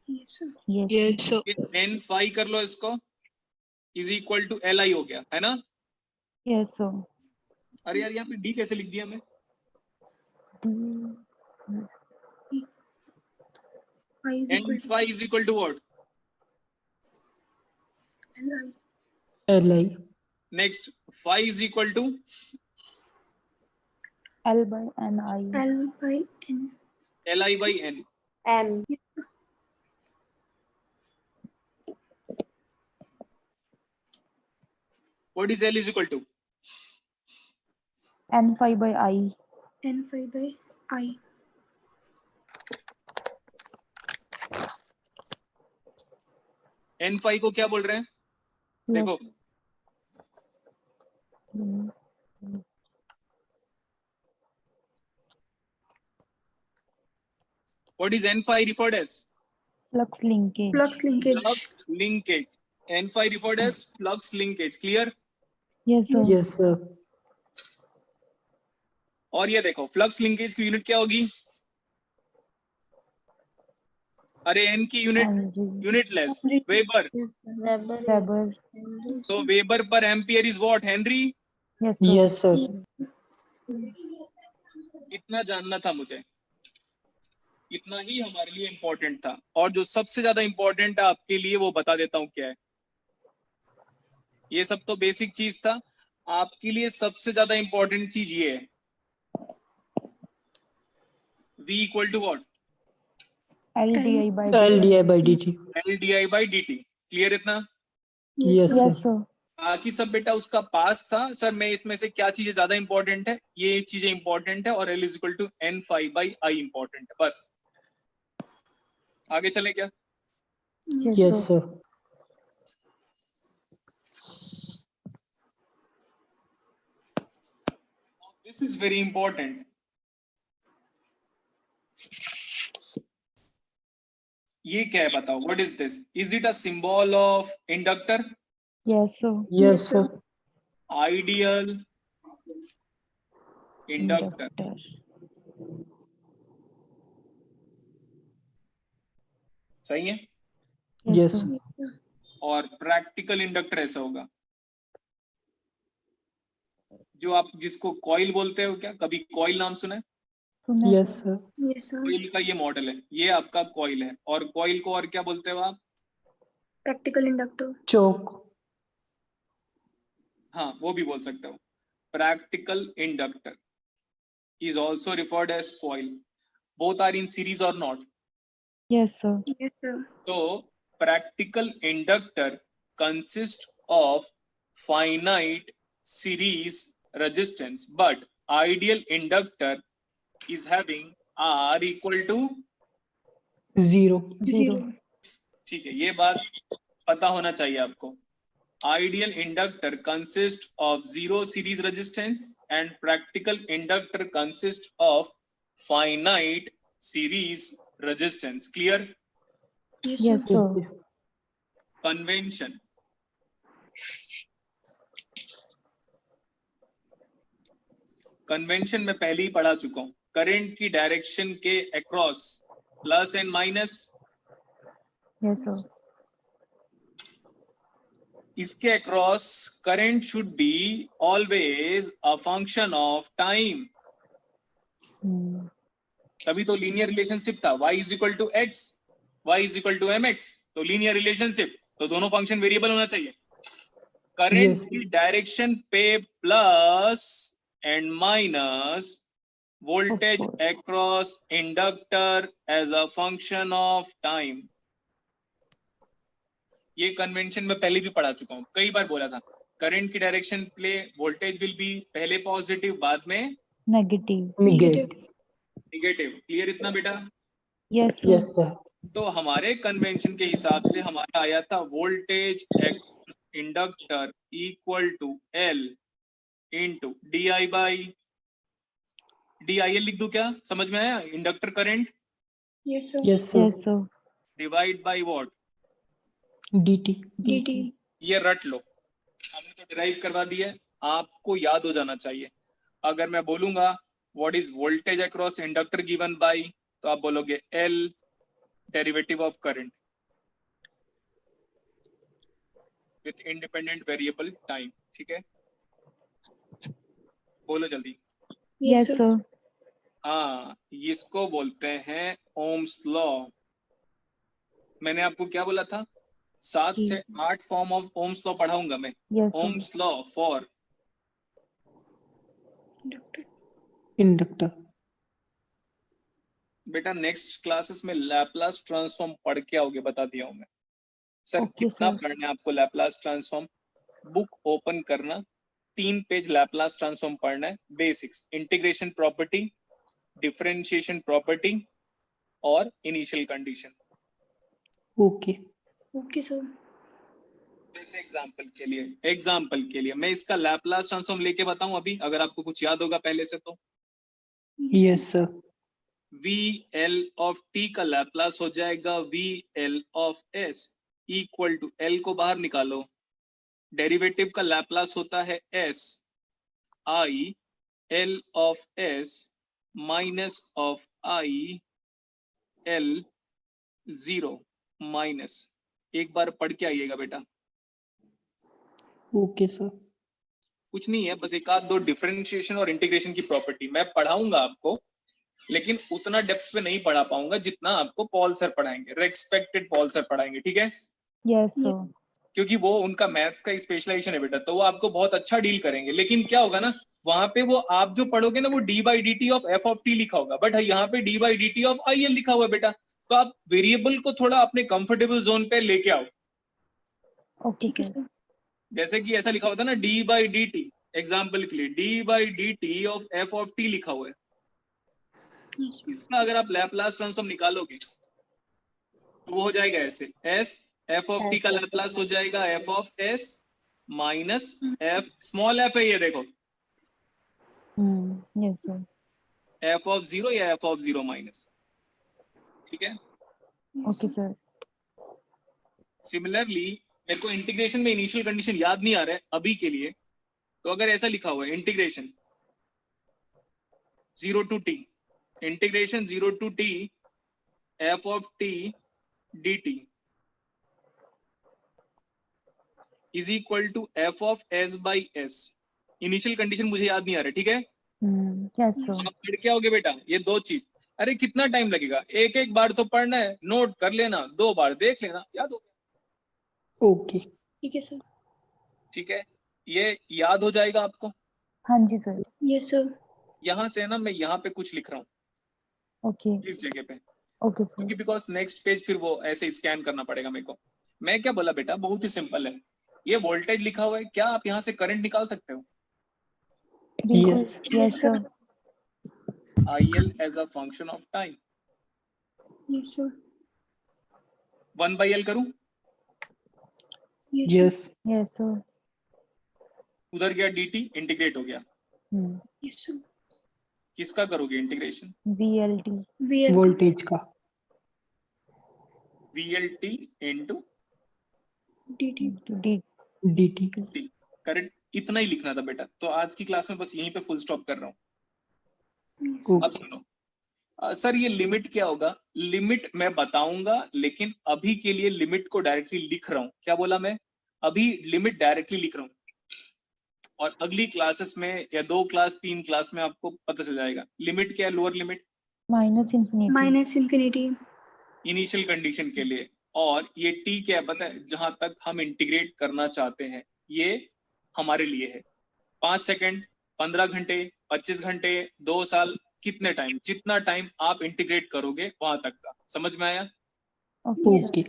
Yes, sir. Yes. Yes. N phi कर लो इसको, इज इक्वल टू Li हो गया, है ना? Yes, sir. अरे यार यहाँ पे D कैसे लिख दिया मैं? Phi is N equal to phi is equal to what? Li. Li. Next, phi is equal to L by Ni. L by N. Li by N. N. What is L is equal to? N phi by I. N phi by I. N phi को क्या बोल रहे हैं? देखो, what is N phi referred as? Flux linkage. Flux linkage. Flux linkage. N phi referred as flux linkage. Clear? Yes, sir. Yes, sir. और ये देखो, flux linkage की यूनिट क्या होगी? अरे N की यूनिट, यूनिटलेस, वेबर। Weber. तो weber पर ampere is what? Henry. Yes, sir. Yes, sir. इतना जानना था मुझे, इतना ही हमारे लिए इंपॉर्टेंट था। और जो सबसे ज्यादा इंपॉर्टेंट है आपके लिए वो बता देता हूँ क्या है। ये सब तो बेसिक चीज था, आपके लिए सबसे ज्यादा इंपॉर्टेंट चीज ये है, V equal to what? LDI by LDI by dt. LDI by dt। Clear इतना? Yes, Yes, sir. sir. बाकी सब बेटा उसका पास था। सर मैं इसमें से क्या चीजें ज्यादा इंपॉर्टेंट है, ये चीजें इंपॉर्टेंट है, और L is equal to N phi by I important है। बस आगे चलें क्या? Yes, sir. This is very important. ये क्या है बताओ? What is this? Is it a symbol of inductor? Yes, sir. Yes, sir. Ideal? Inductor. सही है। यस और प्रैक्टिकल इंडक्टर ऐसा होगा, जो आप जिसको कॉइल बोलते हो, क्या कभी कॉइल नाम सुना है? Yes sir Yes, sir. Coil का ये मॉडल है, ये आपका कॉइल है। और कॉइल को और क्या बोलते हो आप? Practical inductor. चौक हाँ, वो भी बोल सकते हो। Practical inductor is also referred as coil. Both are in series or not? Yes, sir. Yes, sir. So practical inductor consists of finite series resistance, but ideal inductor is having R equal to 0 Zero. ठीक है, ये बात पता होना चाहिए आपको। Ideal inductor consists of zero series resistance and practical inductor consists of finite series resistance. Clear? Yes, Yes, sir. sir. Convention. Convention में पहले ही पढ़ा चुका हूं। करंट की डायरेक्शन के across plus and minus, Yes, sir. इसके across current should be always a function of time. तभी तो लीनियर रिलेशनशिप था, y is equal to x, y is equal to m x, तो लीनियर रिलेशनशिप, तो दोनों function variable होना चाहिए। Current Yes. की डायरेक्शन पे plus and minus, voltage course. Across inductor as a function of time. ये convention में पहले भी पढ़ा चुका हूं, कई बार बोला था। करंट की डायरेक्शन पे वोल्टेज विल बी पहले पॉजिटिव, बाद में Negative. Negate negative. क्लियर इतना बेटा? Yes, sir. यस सर तो हमारे कन्वेंशन के हिसाब से हमारा आया था voltage inductor equal to L into DIL लिख दूं क्या? समझ में आया? Inductor current Yes, sir. Yes sir Yes, sir. Divide by what? dt DT. ये रट लो, हमने तो डिराइव करवा दिया है, आपको याद हो जाना चाहिए। अगर मैं बोलूंगा what is voltage across inductor given by, तो आप बोलोगे L derivative of current with independent variable time. ठीक है, बोलो जल्दी। Yes, sir. हाँ, इसको बोलते हैं ओम्स लॉ। मैंने आपको क्या बोला था? 7 जी। से 8 फॉर्म ऑफ ओम्स लॉ पढ़ाऊंगा मैं। Yes, sir. Ohm's law for inductor बेटा नेक्स्ट क्लासेस में लैप्लास ट्रांसफॉर्म पढ़ के आओगे, बता दिया हूं मैं। सर Okay, कितना sir. पढ़ना है आपको लैप्लास ट्रांसफॉर्म? बुक ओपन करना, 3 पेज लैप्लास ट्रांसफॉर्म पढ़ना है। Basics, integration property, differentiation property और initial condition. Okay Okay, sir. जैसे एग्जाम्पल के लिए मैं इसका लैप्लास ट्रांसफॉर्म लेके बताऊं अभी, अगर आपको कुछ याद होगा पहले से तो। Yes sir VL of T का लैप्लास हो जाएगा VL of S equal to L को बाहर निकालो, डेरिवेटिव का लैप्लास होता है S I L of S minus of I L 0 minus. एक बार पढ़ के आइएगा बेटा, ओके सर कुछ नहीं है, बस एक आध दो डिफरेंशिएशन और इंटीग्रेशन की प्रॉपर्टी मैं पढ़ाऊंगा आपको, लेकिन उतना डेप्थ पे नहीं पढ़ा पाऊंगा जितना आपको पॉल सर पढ़ाएंगे, रेस्पेक्टेड पॉल सर पढ़ाएंगे। ठीक है, Yes, sir. क्योंकि वो उनका मैथ्स का स्पेशलाइजेशन है बेटा, तो वो आपको बहुत अच्छा डील करेंगे। लेकिन क्या होगा ना, वहां पे वो आप जो पढ़ोगे ना वो d/dt of f of t लिखा होगा, बट यहाँ पे d/dt ऑफ IL लिखा हुआ है बेटा। तो आप वेरिएबल को थोड़ा अपने कंफर्टेबल जोन पे लेके आओ। Okay, ठीक है sir. सर। जैसे कि ऐसा लिखा होता है ना d/dt, एग्जाम्पल के लिए d/dt of f of t लिखा हुआ है। Yes, sir. इसका अगर आप लैप्लास ट्रांसफॉर्म निकालोगे तो वो हो जाएगा ऐसे, s f ऑफ t का लैप्लास हो जाएगा f of s minus f, small f है ये देखो, Yes, sir. f ऑफ 0 या f ऑफ 0 माइनस। ठीक है, Okay, sir. सिमिलरली मेरे को इंटीग्रेशन में इनिशियल कंडीशन याद नहीं आ रहा है अभी के लिए, तो अगर ऐसा लिखा हुआ है integration 0 to t, integration 0 to t f of t dt is equal to f of s by s. Initial condition मुझे याद नहीं आ रहा, ठीक है? Yes sir. आप पढ़ के आओगे बेटा ये दो चीज। अरे कितना टाइम लगेगा, एक एक बार तो पढ़ना है, नोट कर लेना, 2 बार देख लेना, याद हो गया। ओके ठीक है सर। ठीक है, ये याद हो जाएगा आपको। हाँ जी सर। Yes sir. यहाँ से ना मैं यहाँ पे कुछ लिख रहा हूँ ओके इस जगह पे, ओके सर। क्योंकि बिकॉज नेक्स्ट पेज फिर वो ऐसे स्कैन करना पड़ेगा मेरे को। मैं क्या बोला बेटा, बहुत ही सिंपल है, ये वोल्टेज लिखा हुआ है, क्या आप यहाँ से करंट निकाल सकते हो? Yes yes sir. IL as a function of time, yes sir. 1/L करूं? Yes yes sir. उधर गया dt, इंटीग्रेट हो गया। Yes sir. किसका करोगे इंटीग्रेशन? VLT वोल्टेज का VLT into dt dt t, current. इतना ही लिखना था बेटा, तो आज की क्लास में बस यहीं पे फुल स्टॉप कर रहा हूँ। अब सुनो सर, ये लिमिट क्या होगा? लिमिट मैं बताऊंगा, लेकिन अभी के लिए लिमिट को डायरेक्टली लिख रहा हूँ। क्या बोला मैं? अभी लिमिट डायरेक्टली लिख रहा हूँ, और अगली क्लासेस में या 2 क्लास 3 क्लास में आपको पता चल जाएगा लिमिट क्या है। Lower limit minus infinity initial condition के लिए, और ये t क्या है पता है? जहां तक हम इंटीग्रेट करना चाहते हैं ये हमारे लिए है। 5 सेकंड, 15 घंटे, 25 घंटे, 2 साल, कितने टाइम, जितना टाइम आप इंटीग्रेट करोगे वहां तक का। समझ में आया? ओके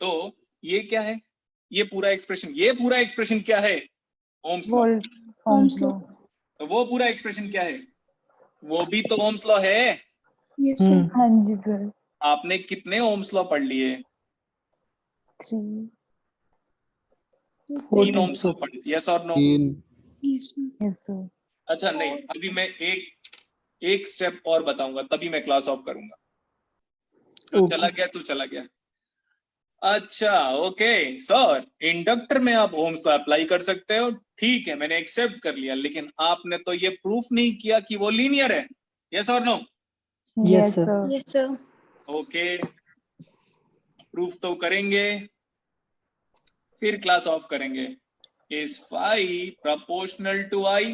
तो ये क्या है? ये पूरा एक्सप्रेशन क्या है? Ohm's law. Ohm's law. तो वो पूरा एक्सप्रेशन क्या है? वो भी तो ओम्स लॉ है। Yes sir. हाँ जी सर। आपने कितने ओम्स लॉ पढ़ लिए? 3 ओम्स लॉ पढ़ लिए, यस और नो? Yes sir. अच्छा नहीं, अभी मैं एक स्टेप और बताऊंगा, तभी मैं क्लास ऑफ करूंगा। तो चला गया तो चला गया। अच्छा ओके सर, इंडक्टर में आप ओम्स लॉ अप्लाई कर सकते हो, ठीक है, मैंने एक्सेप्ट कर लिया, लेकिन आपने तो ये प्रूफ नहीं किया कि वो लीनियर है। यस और no? Yes sir. Yes sir. Okay, proof तो करेंगे, फिर क्लास ऑफ करेंगे। Is phi proportional to I?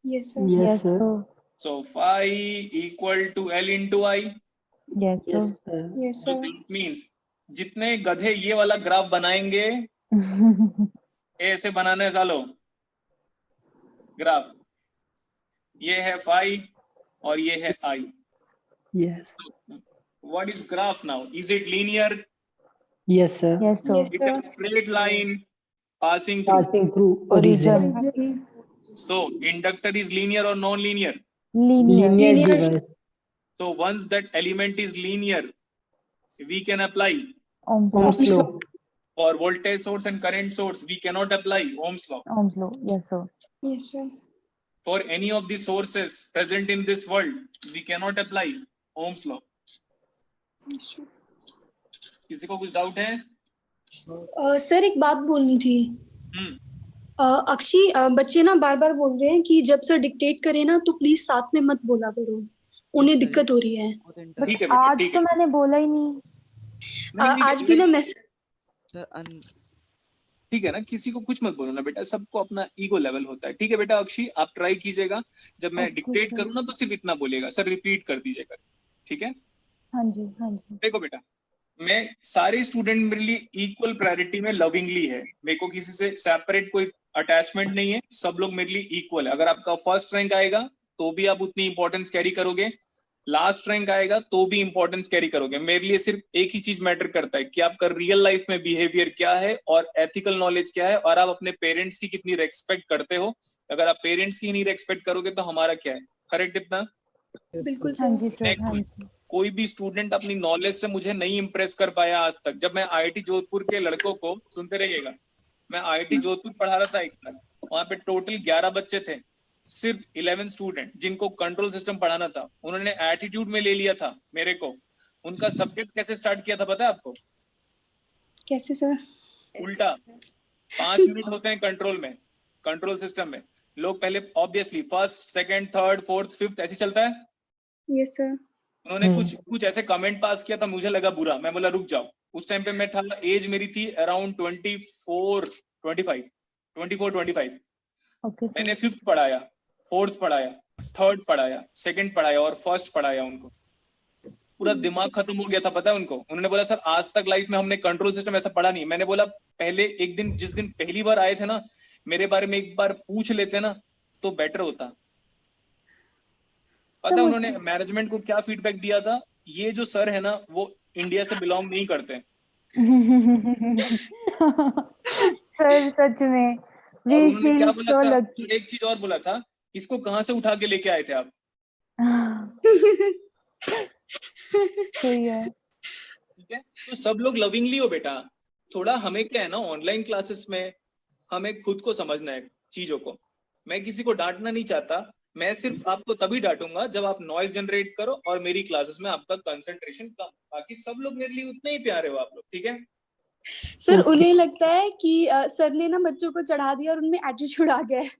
Yes sir. Yes sir. So phi equal to L into I. Yes yes sir. Sir. Yes sir. Means जितने गधे ये वाला graph बनाएंगे, ऐसे बनाना है सालो ग्राफ। ये है फाई और ये है I. Yes what is graph now? Is it linear? Yes sir. Yes sir. It is straight line passing through. Passing through origin So inductor is linear or non-linear? Linear device So once that element is linear, we can apply. Ohm's law For voltage source and current source, we cannot apply Ohm's law. Yes sir. Yes sir. For any of the sources present in this world, we cannot apply Ohm's law. किसी को कुछ doubt है? Sir एक बात बोलनी थी। अक्षी, बच्चे ना बार बार बोल रहे हैं कि जब सर डिक्टेट करे ना तो प्लीज साथ में मत बोला करो, उन्हें दिक्कत हो रही है। ठीक है आज ठीक तो है। मैंने बोला ही नहीं। आज भी ना मैसेज ठीक है ना, किसी को कुछ मत बोलो ना बेटा, सबको अपना ईगो लेवल होता है। ठीक है बेटा अक्षी, आप ट्राई कीजिएगा, जब मैं डिक्टेट करूँ ना तो सिर्फ इतना बोलिएगा, सर रिपीट कर दीजिएगा, ठीक है? हाँ जी हाँ जी। देखो बेटा, मैं सारे स्टूडेंट मेरे लिए इक्वल प्रायोरिटी में लविंगली है, मेरे को किसी से सेपरेट कोई अटैचमेंट नहीं है, सब लोग मेरे लिए इक्वल है। अगर आपका फर्स्ट रैंक आएगा तो भी आप उतनी इंपॉर्टेंस कैरी करोगे, लास्ट रैंक आएगा तो भी इंपॉर्टेंस कैरी करोगे। मेरे लिए सिर्फ एक ही चीज मैटर करता है कि आपका रियल लाइफ में बिहेवियर क्या है और एथिकल नॉलेज क्या है, और आप अपने पेरेंट्स की कितनी रेस्पेक्ट करते हो। अगर आप पेरेंट्स की नहीं रेस्पेक्ट करोगे तो हमारा क्या है? करेक्ट इतना? बिल्कुल हाँ सर। जी सर। हाँ जी। कोई भी स्टूडेंट अपनी नॉलेज से मुझे नहीं इंप्रेस कर पाया आज तक। जब मैं आईआईटी जोधपुर के लड़कों को, सुनते रहिएगा, मैं आईआईटी जोधपुर पढ़ा रहा था एक बार, वहां पे टोटल 11 बच्चे थे, सिर्फ 11 स्टूडेंट जिनको कंट्रोल सिस्टम पढ़ाना था, उन्होंने एटीट्यूड में ले लिया था मेरे को। उनका सब्जेक्ट कैसे स्टार्ट किया था पता है आपको? कैसे सर? उल्टा। 5 मिनट होते हैं कंट्रोल में, कंट्रोल सिस्टम में, लोग पहले obviously first, second, third, fourth, fifth ऐसे चलता है। Yes sir. उन्होंने कुछ ऐसे कमेंट पास किया था, मुझे लगा बुरा। मैं बोला रुक जाओ। उस टाइम पे मैं था, एज मेरी थी अराउंड 24-25। मैंने फिफ्थ पढ़ाया, फोर्थ पढ़ाया, थर्ड पढ़ाया, सेकंड पढ़ाया और फर्स्ट पढ़ाया। उनको पूरा दिमाग खत्म हो गया था, पता है उनको। उन्होंने बोला सर आज तक लाइफ में हमने कंट्रोल सिस्टम ऐसा पढ़ा नहीं। मैंने बोला पहले एक दिन, जिस दिन पहली बार आए थे ना, मेरे बारे में एक बार पूछ लेते ना तो बेटर होता। पता है उन्होंने मैनेजमेंट को क्या फीडबैक दिया था? ये जो सर है ना, वो इंडिया से बिलोंग नहीं करते। सर सच में और we उन्होंने क्या feel बोला so था, lucky. एक चीज और बोला था, इसको कहाँ से उठा के लेके आए थे आप? सही है। ठीक है, तो सब लोग लविंगली हो बेटा। थोड़ा हमें क्या है ना, ऑनलाइन क्लासेस में हमें खुद को समझना है चीजों को। मैं किसी को डांटना नहीं चाहता, मैं सिर्फ आपको तभी डांटूंगा जब आप नॉइज जनरेट करो और मेरी क्लासेस में आपका कंसंट्रेशन कम। बाकी सब लोग मेरे लिए उतने ही प्यारे हो आप लोग, ठीक है? सर उन्हें लगता है कि सर ने ना बच्चों को चढ़ा दिया और उनमें एटीट्यूड आ गया है।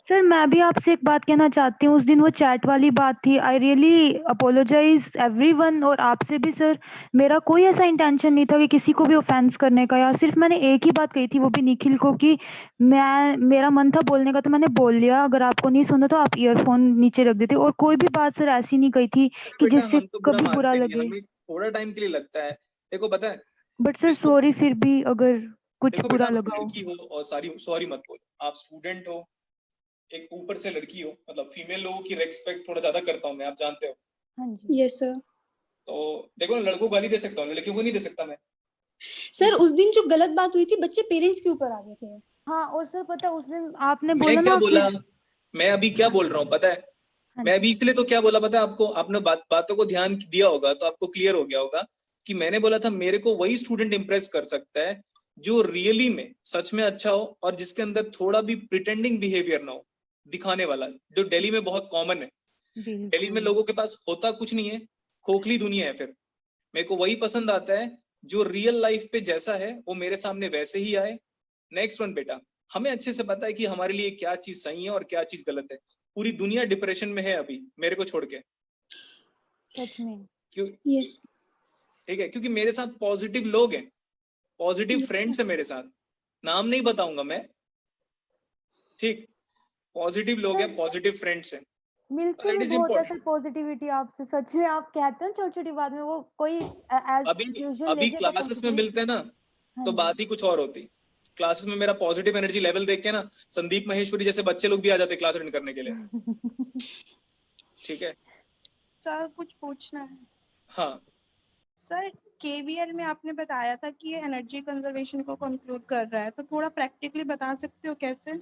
सर मैं भी आपसे एक बात कहना चाहती हूँ। उस दिन वो चैट वाली बात थी, आई रियली अपोलोजाइज एवरीवन, और आपसे भी सर। मेरा कोई ऐसा इंटेंशन नहीं था कि किसी को भी ऑफेंस करने का, या सिर्फ मैंने एक ही बात कही थी, वो भी निखिल को, कि मेरा मन था बोलने का तो मैंने बोल लिया। अगर आपको नहीं सुना तो आप ईयरफोन नीचे रख देते। और कोई भी बात सर ऐसी नहीं कही थी कि बेटा जिससे हम तो बुरा कभी बुरा मानते नहीं, लगे। हमें थोड़ा टाइम के लिए लगता है। देखो पता है, बट सर सॉरी फिर भी अगर कुछ देखो बुरा बेटा, लगा हो। लड़की हो और सॉरी मत बोलो। आप स्टूडेंट हो, एक ऊपर से लड़की हो, मतलब फीमेल लोगों की रेस्पेक्ट थोड़ा ज्यादा करता हूँ मैं, आप जानते हो। हाँ जी। Yes sir. तो देखो ना, लड़कों को गाली दे सकता हूँ, लड़कियों को नहीं दे सकता मैं। सर उस दिन जो गलत बात हुई थी, बच्चे पेरेंट्स के ऊपर आ गए थे। हाँ, और सर पता है उस दिन आपने मैं बोला क्या ना बोला, मैं अभी क्या बोल रहा हूँ पता है? हाँ मैं अभी इसलिए तो क्या बोला पता है आपको? आपने बातों को ध्यान दिया होगा तो आपको क्लियर हो गया होगा कि मैंने बोला था मेरे को वही स्टूडेंट इंप्रेस कर सकता है जो रियली में सच में अच्छा हो और जिसके अंदर थोड़ा भी प्रिटेंडिंग बिहेवियर ना हो, दिखाने वाला, जो दिल्ली में बहुत कॉमन है। दिल्ली में लोगों के पास होता कुछ नहीं है, खोखली दुनिया है। फिर मेरे को वही पसंद आता है जो रियल लाइफ पे जैसा है वो मेरे सामने वैसे ही आए। नेक्स्ट वन बेटा, हमें अच्छे से पता है कि हमारे लिए क्या चीज सही है और क्या चीज गलत है। पूरी दुनिया डिप्रेशन में है अभी, मेरे को छोड़ के। सच में। क्यों? यस। ठीक है, क्योंकि मेरे साथ पॉजिटिव लोग हैं, पॉजिटिव फ्रेंड्स हैं मेरे साथ। नाम नहीं बताऊंगा मैं, ठीक? पॉजिटिव लोग हैं, पॉजिटिव फ्रेंड्स हैं। मिलते That भी is बहुत है important. सर पॉजिटिविटी आपसे। सच में आप कहते हैं छोटी छोटी बात में वो कोई अभी क्लासेस में मिलते हैं ना तो बात ही कुछ और होती। क्लासेस में मेरा पॉजिटिव एनर्जी लेवल देख के ना संदीप महेश्वरी जैसे बच्चे लोग भी आ जाते क्लास अटेंड करने के लिए। ठीक है सर कुछ पूछना है। हाँ सर केवीएल में आपने बताया था कि ये एनर्जी कंजर्वेशन को कंक्लूड कर रहा है, तो थोड़ा प्रैक्टिकली बता सकते हो कैसे?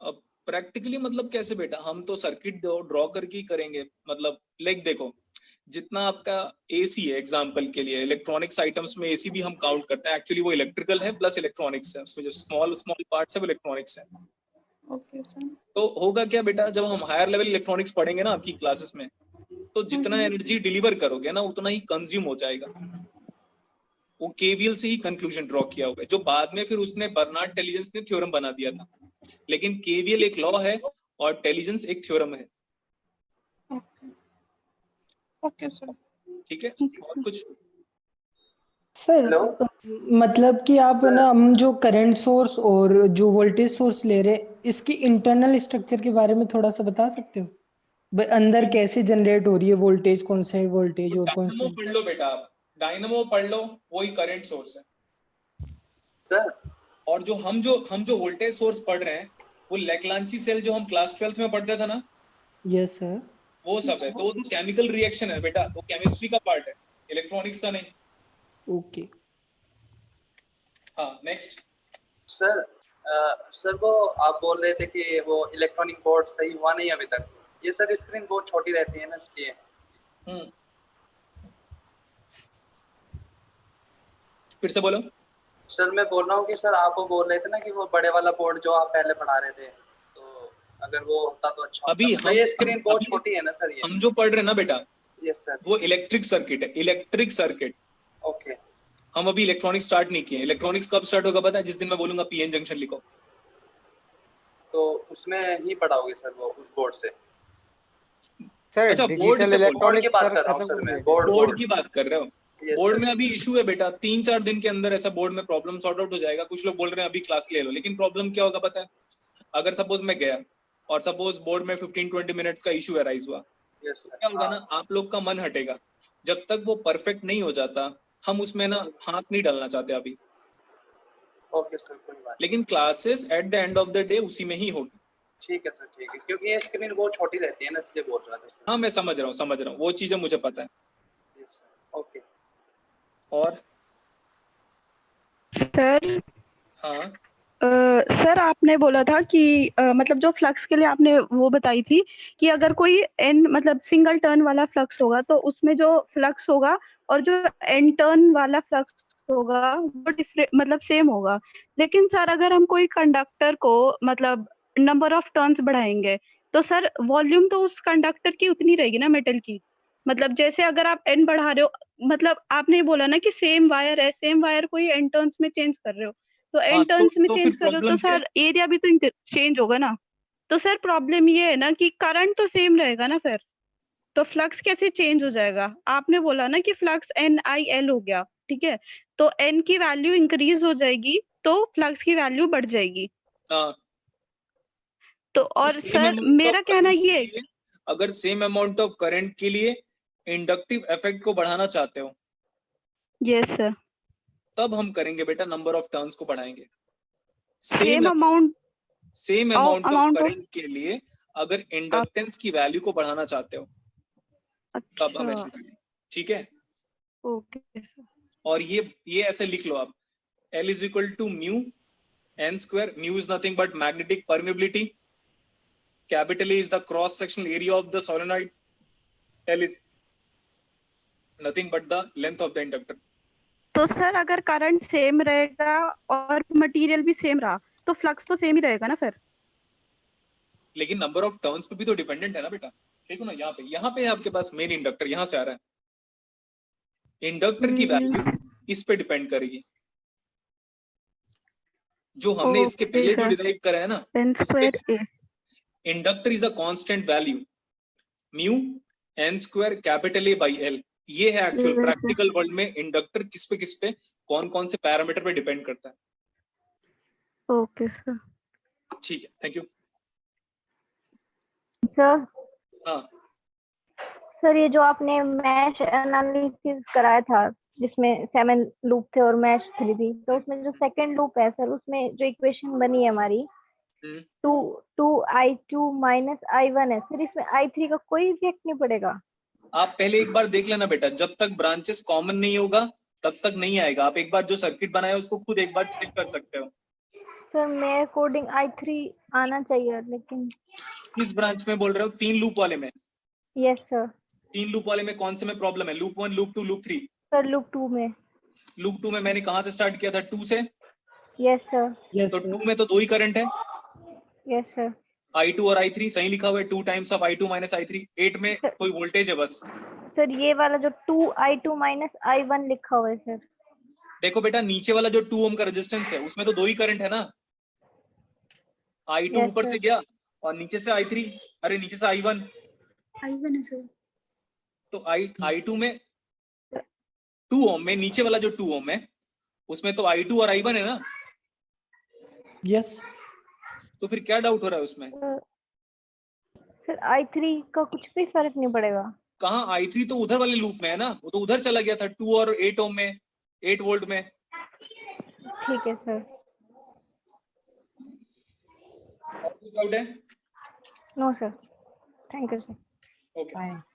अब प्रैक्टिकली मतलब कैसे बेटा? हम तो सर्किट ड्रॉ करके ही करेंगे। मतलब लाइक देखो, जितना आपका एसी है, एग्जांपल के लिए इलेक्ट्रॉनिक्स आइटम्स में एसी भी हम काउंट करते हैं। एक्चुअली वो इलेक्ट्रिकल है प्लस इलेक्ट्रॉनिक्स है, उसमें जो स्मॉल स्मॉल पार्ट्स है वो इलेक्ट्रॉनिक्स है। Okay sir. तो होगा क्या बेटा, जब हम हायर लेवल इलेक्ट्रॉनिक्स पढ़ेंगे ना आपकी क्लासेस में, तो जितना एनर्जी डिलीवर करोगे ना उतना ही कंज्यूम हो जाएगा। वो केवीएल से ही कंक्लूजन ड्रॉ किया हुआ है, जो बाद में फिर उसने बर्नार्ड टेलीजेंस ने थ्योरम बना दिया था। लेकिन केवीएल एक लॉ है और टेलीजेंस एक थ्योरम है। Okay sir. ठीक है, और कुछ? सर मतलब कि आप ना, हम जो करंट सोर्स और जो वोल्टेज सोर्स ले रहे हैं, इसकी इंटरनल स्ट्रक्चर के बारे में थोड़ा सा बता सकते हो? भाई अंदर कैसे जनरेट हो रही है वोल्टेज, कौन सा है वोल्टेज और कौन सा? डायनामो पढ़ लो बेटा, आप डायनामो पढ़ लो, वही करंट सोर्स है सर। और जो हम जो वोल्टेज सोर्स पढ़ रहे हैं वो लैग्रांची सेल जो हम क्लास 12th में पढ़ते थे ना, यस सर, वो सब है। तो वो केमिकल रिएक्शन है बेटा, वो केमिस्ट्री का पार्ट है, इलेक्ट्रॉनिक्स का नहीं। ओके हाँ नेक्स्ट। सर सर वो आप बोल रहे थे कि वो इलेक्ट्रॉनिक बोर्ड सही हुआ नहीं अभी तक। ये सर स्क्रीन बहुत छोटी रहती है ना, इसलिए। फिर से बोलो। सर मैं बोल रहा हूँ कि सर आप वो बोल रहे थे ना कि वो बड़े वाला बोर्ड जो आप पहले पढ़ा रहे थे, तो अगर वो होता तो अच्छा अभी होता। ये स्क्रीन बहुत छोटी है ना सर। ये हम जो पढ़ रहे हैं ना बेटा, यस सर, वो इलेक्ट्रिक सर्किट है, इलेक्ट्रिक सर्किट। ओके। हम अभी इलेक्ट्रॉनिक्स स्टार्ट नहीं किए। इलेक्ट्रॉनिक्स कब स्टार्ट होगा पता है? जिस दिन मैं बोलूंगा पीएन जंक्शन लिखो। तो उसमें ही पढ़ाओगे सर वो उस बोर्ड से? सर अच्छा, बोर्ड डिजिटल से बोल रहे हो? बोर्ड की इलेक्ट्रॉनिक्स बात सर कर रहा हूँ खत्म सर कर मैं, दिया बोर्ड बोर्ड बोर्ड। की बात कर रहे हो? Yes, board sir. में अभी इशू है बेटा, 3-4 दिन के अंदर ऐसा बोर्ड में प्रॉब्लम सॉर्ट आउट हो जाएगा। कुछ लोग बोल रहे हैं अभी क्लास ले लो, लेकिन प्रॉब्लम क्या होगा पता है? अगर सपोज मैं गया और सपोज बोर्ड में 15-20 मिनट्स का इशू अराइज हुआ, Yes, sir. क्या होगा ना, आप लोग का मन हटेगा। जब तक वो परफेक्ट नहीं हो जाता, हम उसमें ना हाथ नहीं डालना चाहते अभी। ओके सर, कोई बात लेकिन classes at the end of the day उसी में ही होगी। ठीक है सर, ठीक है, क्योंकि ये स्क्रीन बहुत छोटी रहती है ना, इसलिए बोल रहा था सर। हाँ, मैं समझ रहा हूँ, वो चीजें मुझे पता है। Yes sir, okay. और सर हाँ, सर आपने बोला था कि मतलब जो फ्लक्स के लिए आपने वो बताई थी कि अगर कोई एन मतलब सिंगल टर्न वाला फ्लक्स होगा तो उसमें जो फ्लक्स होगा और जो एन टर्न वाला फ्लक्स होगा वो डिफरेंट मतलब सेम होगा। लेकिन सर अगर हम कोई कंडक्टर को मतलब नंबर ऑफ टर्न्स बढ़ाएंगे तो सर वॉल्यूम तो उस कंडक्टर की उतनी रहेगी ना मेटल की। मतलब जैसे अगर आप एन बढ़ा रहे हो मतलब आपने बोला ना कि सेम वायर है, सेम वायर को ही एन टर्न्स में चेंज कर रहे हो तो हाँ, एन टर्न्स में तो चेंज फिर कर रहे हो तो प्रॉब्लम क्या है? सर एरिया भी तो चेंज होगा ना। तो सर प्रॉब्लम ये है ना कि करंट तो सेम रहेगा ना फिर, तो फ्लक्स कैसे चेंज हो जाएगा? आपने बोला ना कि फ्लक्स NIL हो गया, ठीक है, तो N की वैल्यू इंक्रीज हो जाएगी तो फ्लक्स की वैल्यू बढ़ जाएगी। हाँ, तो तो और सेम सर अमाउंट मेरा ऑफ कहना करंट ये के है लिए, अगर सेम अमाउंट ऑफ करंट के लिए इंडक्टिव इफेक्ट को बढ़ाना चाहते हो, यस सर, तब हम करेंगे बेटा, नंबर ऑफ टर्न्स को बढ़ाएंगे। Same amount amount of amount of current के लिए अगर इंडक्टेंस की वैल्यू को बढ़ाना चाहते हो, तब हम ऐसे अच्छा करेंगे। ठीक है? ओके सर, और ये ऐसे लिख लो आप, L is equal to mu n square. Mu is nothing but magnetic permeability. Capital A is the cross sectional area of the solenoid. L is nothing but the length of the inductor. तो sir अगर current same रहेगा और material भी same रहा तो flux तो same ही रहेगा ना फिर? लेकिन नंबर ऑफ टर्न्स पे भी तो डिपेंडेंट है ना बेटा। देखो ना, यहाँ पे आपके पास मेन इंडक्टर यहाँ से आ रहा है। इंडक्टर की वैल्यू इस पे डिपेंड करेगी। जो हमने इसके पहले जो डिराइव करा है ना, n square a inductor is a constant value mu n square capital A by L। ये है एक्चुअल प्रैक्टिकल वर्ल्ड में इंडक्टर किस पे कौन कौन से पैरामीटर पे डिपेंड करता है। ओके सर, ठीक है, थैंक यू सर। हाँ सर ये जो आपने मैश एनालिसिस कराया था जिसमें 7 लूप थे और मैश 3 थी, तो उसमें जो सेकंड लूप है सर, उसमें जो इक्वेशन बनी है हमारी 2I2 माइनस I1 है सर, इसमें I3 का कोई इफेक्ट नहीं पड़ेगा? आप पहले एक बार देख लेना बेटा, जब तक ब्रांचेस कॉमन नहीं होगा तब तक नहीं आएगा। आप एक बार जो सर्किट बनाया उसको खुद एक बार चेक कर सकते हो। सर मेरे अकॉर्डिंग I3 आना चाहिए, लेकिन किस ब्रांच में बोल रहे हो? 3 लूप वाले में? Yes sir. 3 लूप वाले में कौन से में प्रॉब्लम है? Loop 1, loop 2, loop 3? Sir loop 2 में। लूप 2 में मैंने कहाँ से स्टार्ट किया था? 2 से। Yes sir. तो 2 में तो 2 ही करंट है। Yes sir. I2 और I3 सही लिखा हुआ है, 2 times of I2 minus I3। 8 में कोई वोल्टेज है बस। सर ये वाला जो 2I2 माइनस I1 लिखा हुआ है सर। देखो बेटा, नीचे वाला जो 2 ओम का रेजिस्टेंस है उसमें तो 2 ही करंट है ना। I2 ऊपर से गया और नीचे से I3, अरे नीचे से I1 है सर। तो I2 में 2 ओम में नीचे वाला जो 2 ओम है उसमें तो I2 और I1 है ना। यस। तो फिर क्या डाउट हो रहा है उसमें? सर I3 का कुछ भी फर्क नहीं पड़ेगा? कहाँ? I3 तो उधर वाले लूप में है ना, वो तो उधर चला गया था 2 और 8 ओम में, 8 वोल्ट में। ठीक है सर। और कुछ डाउट है? No sir, thank you sir. Okay.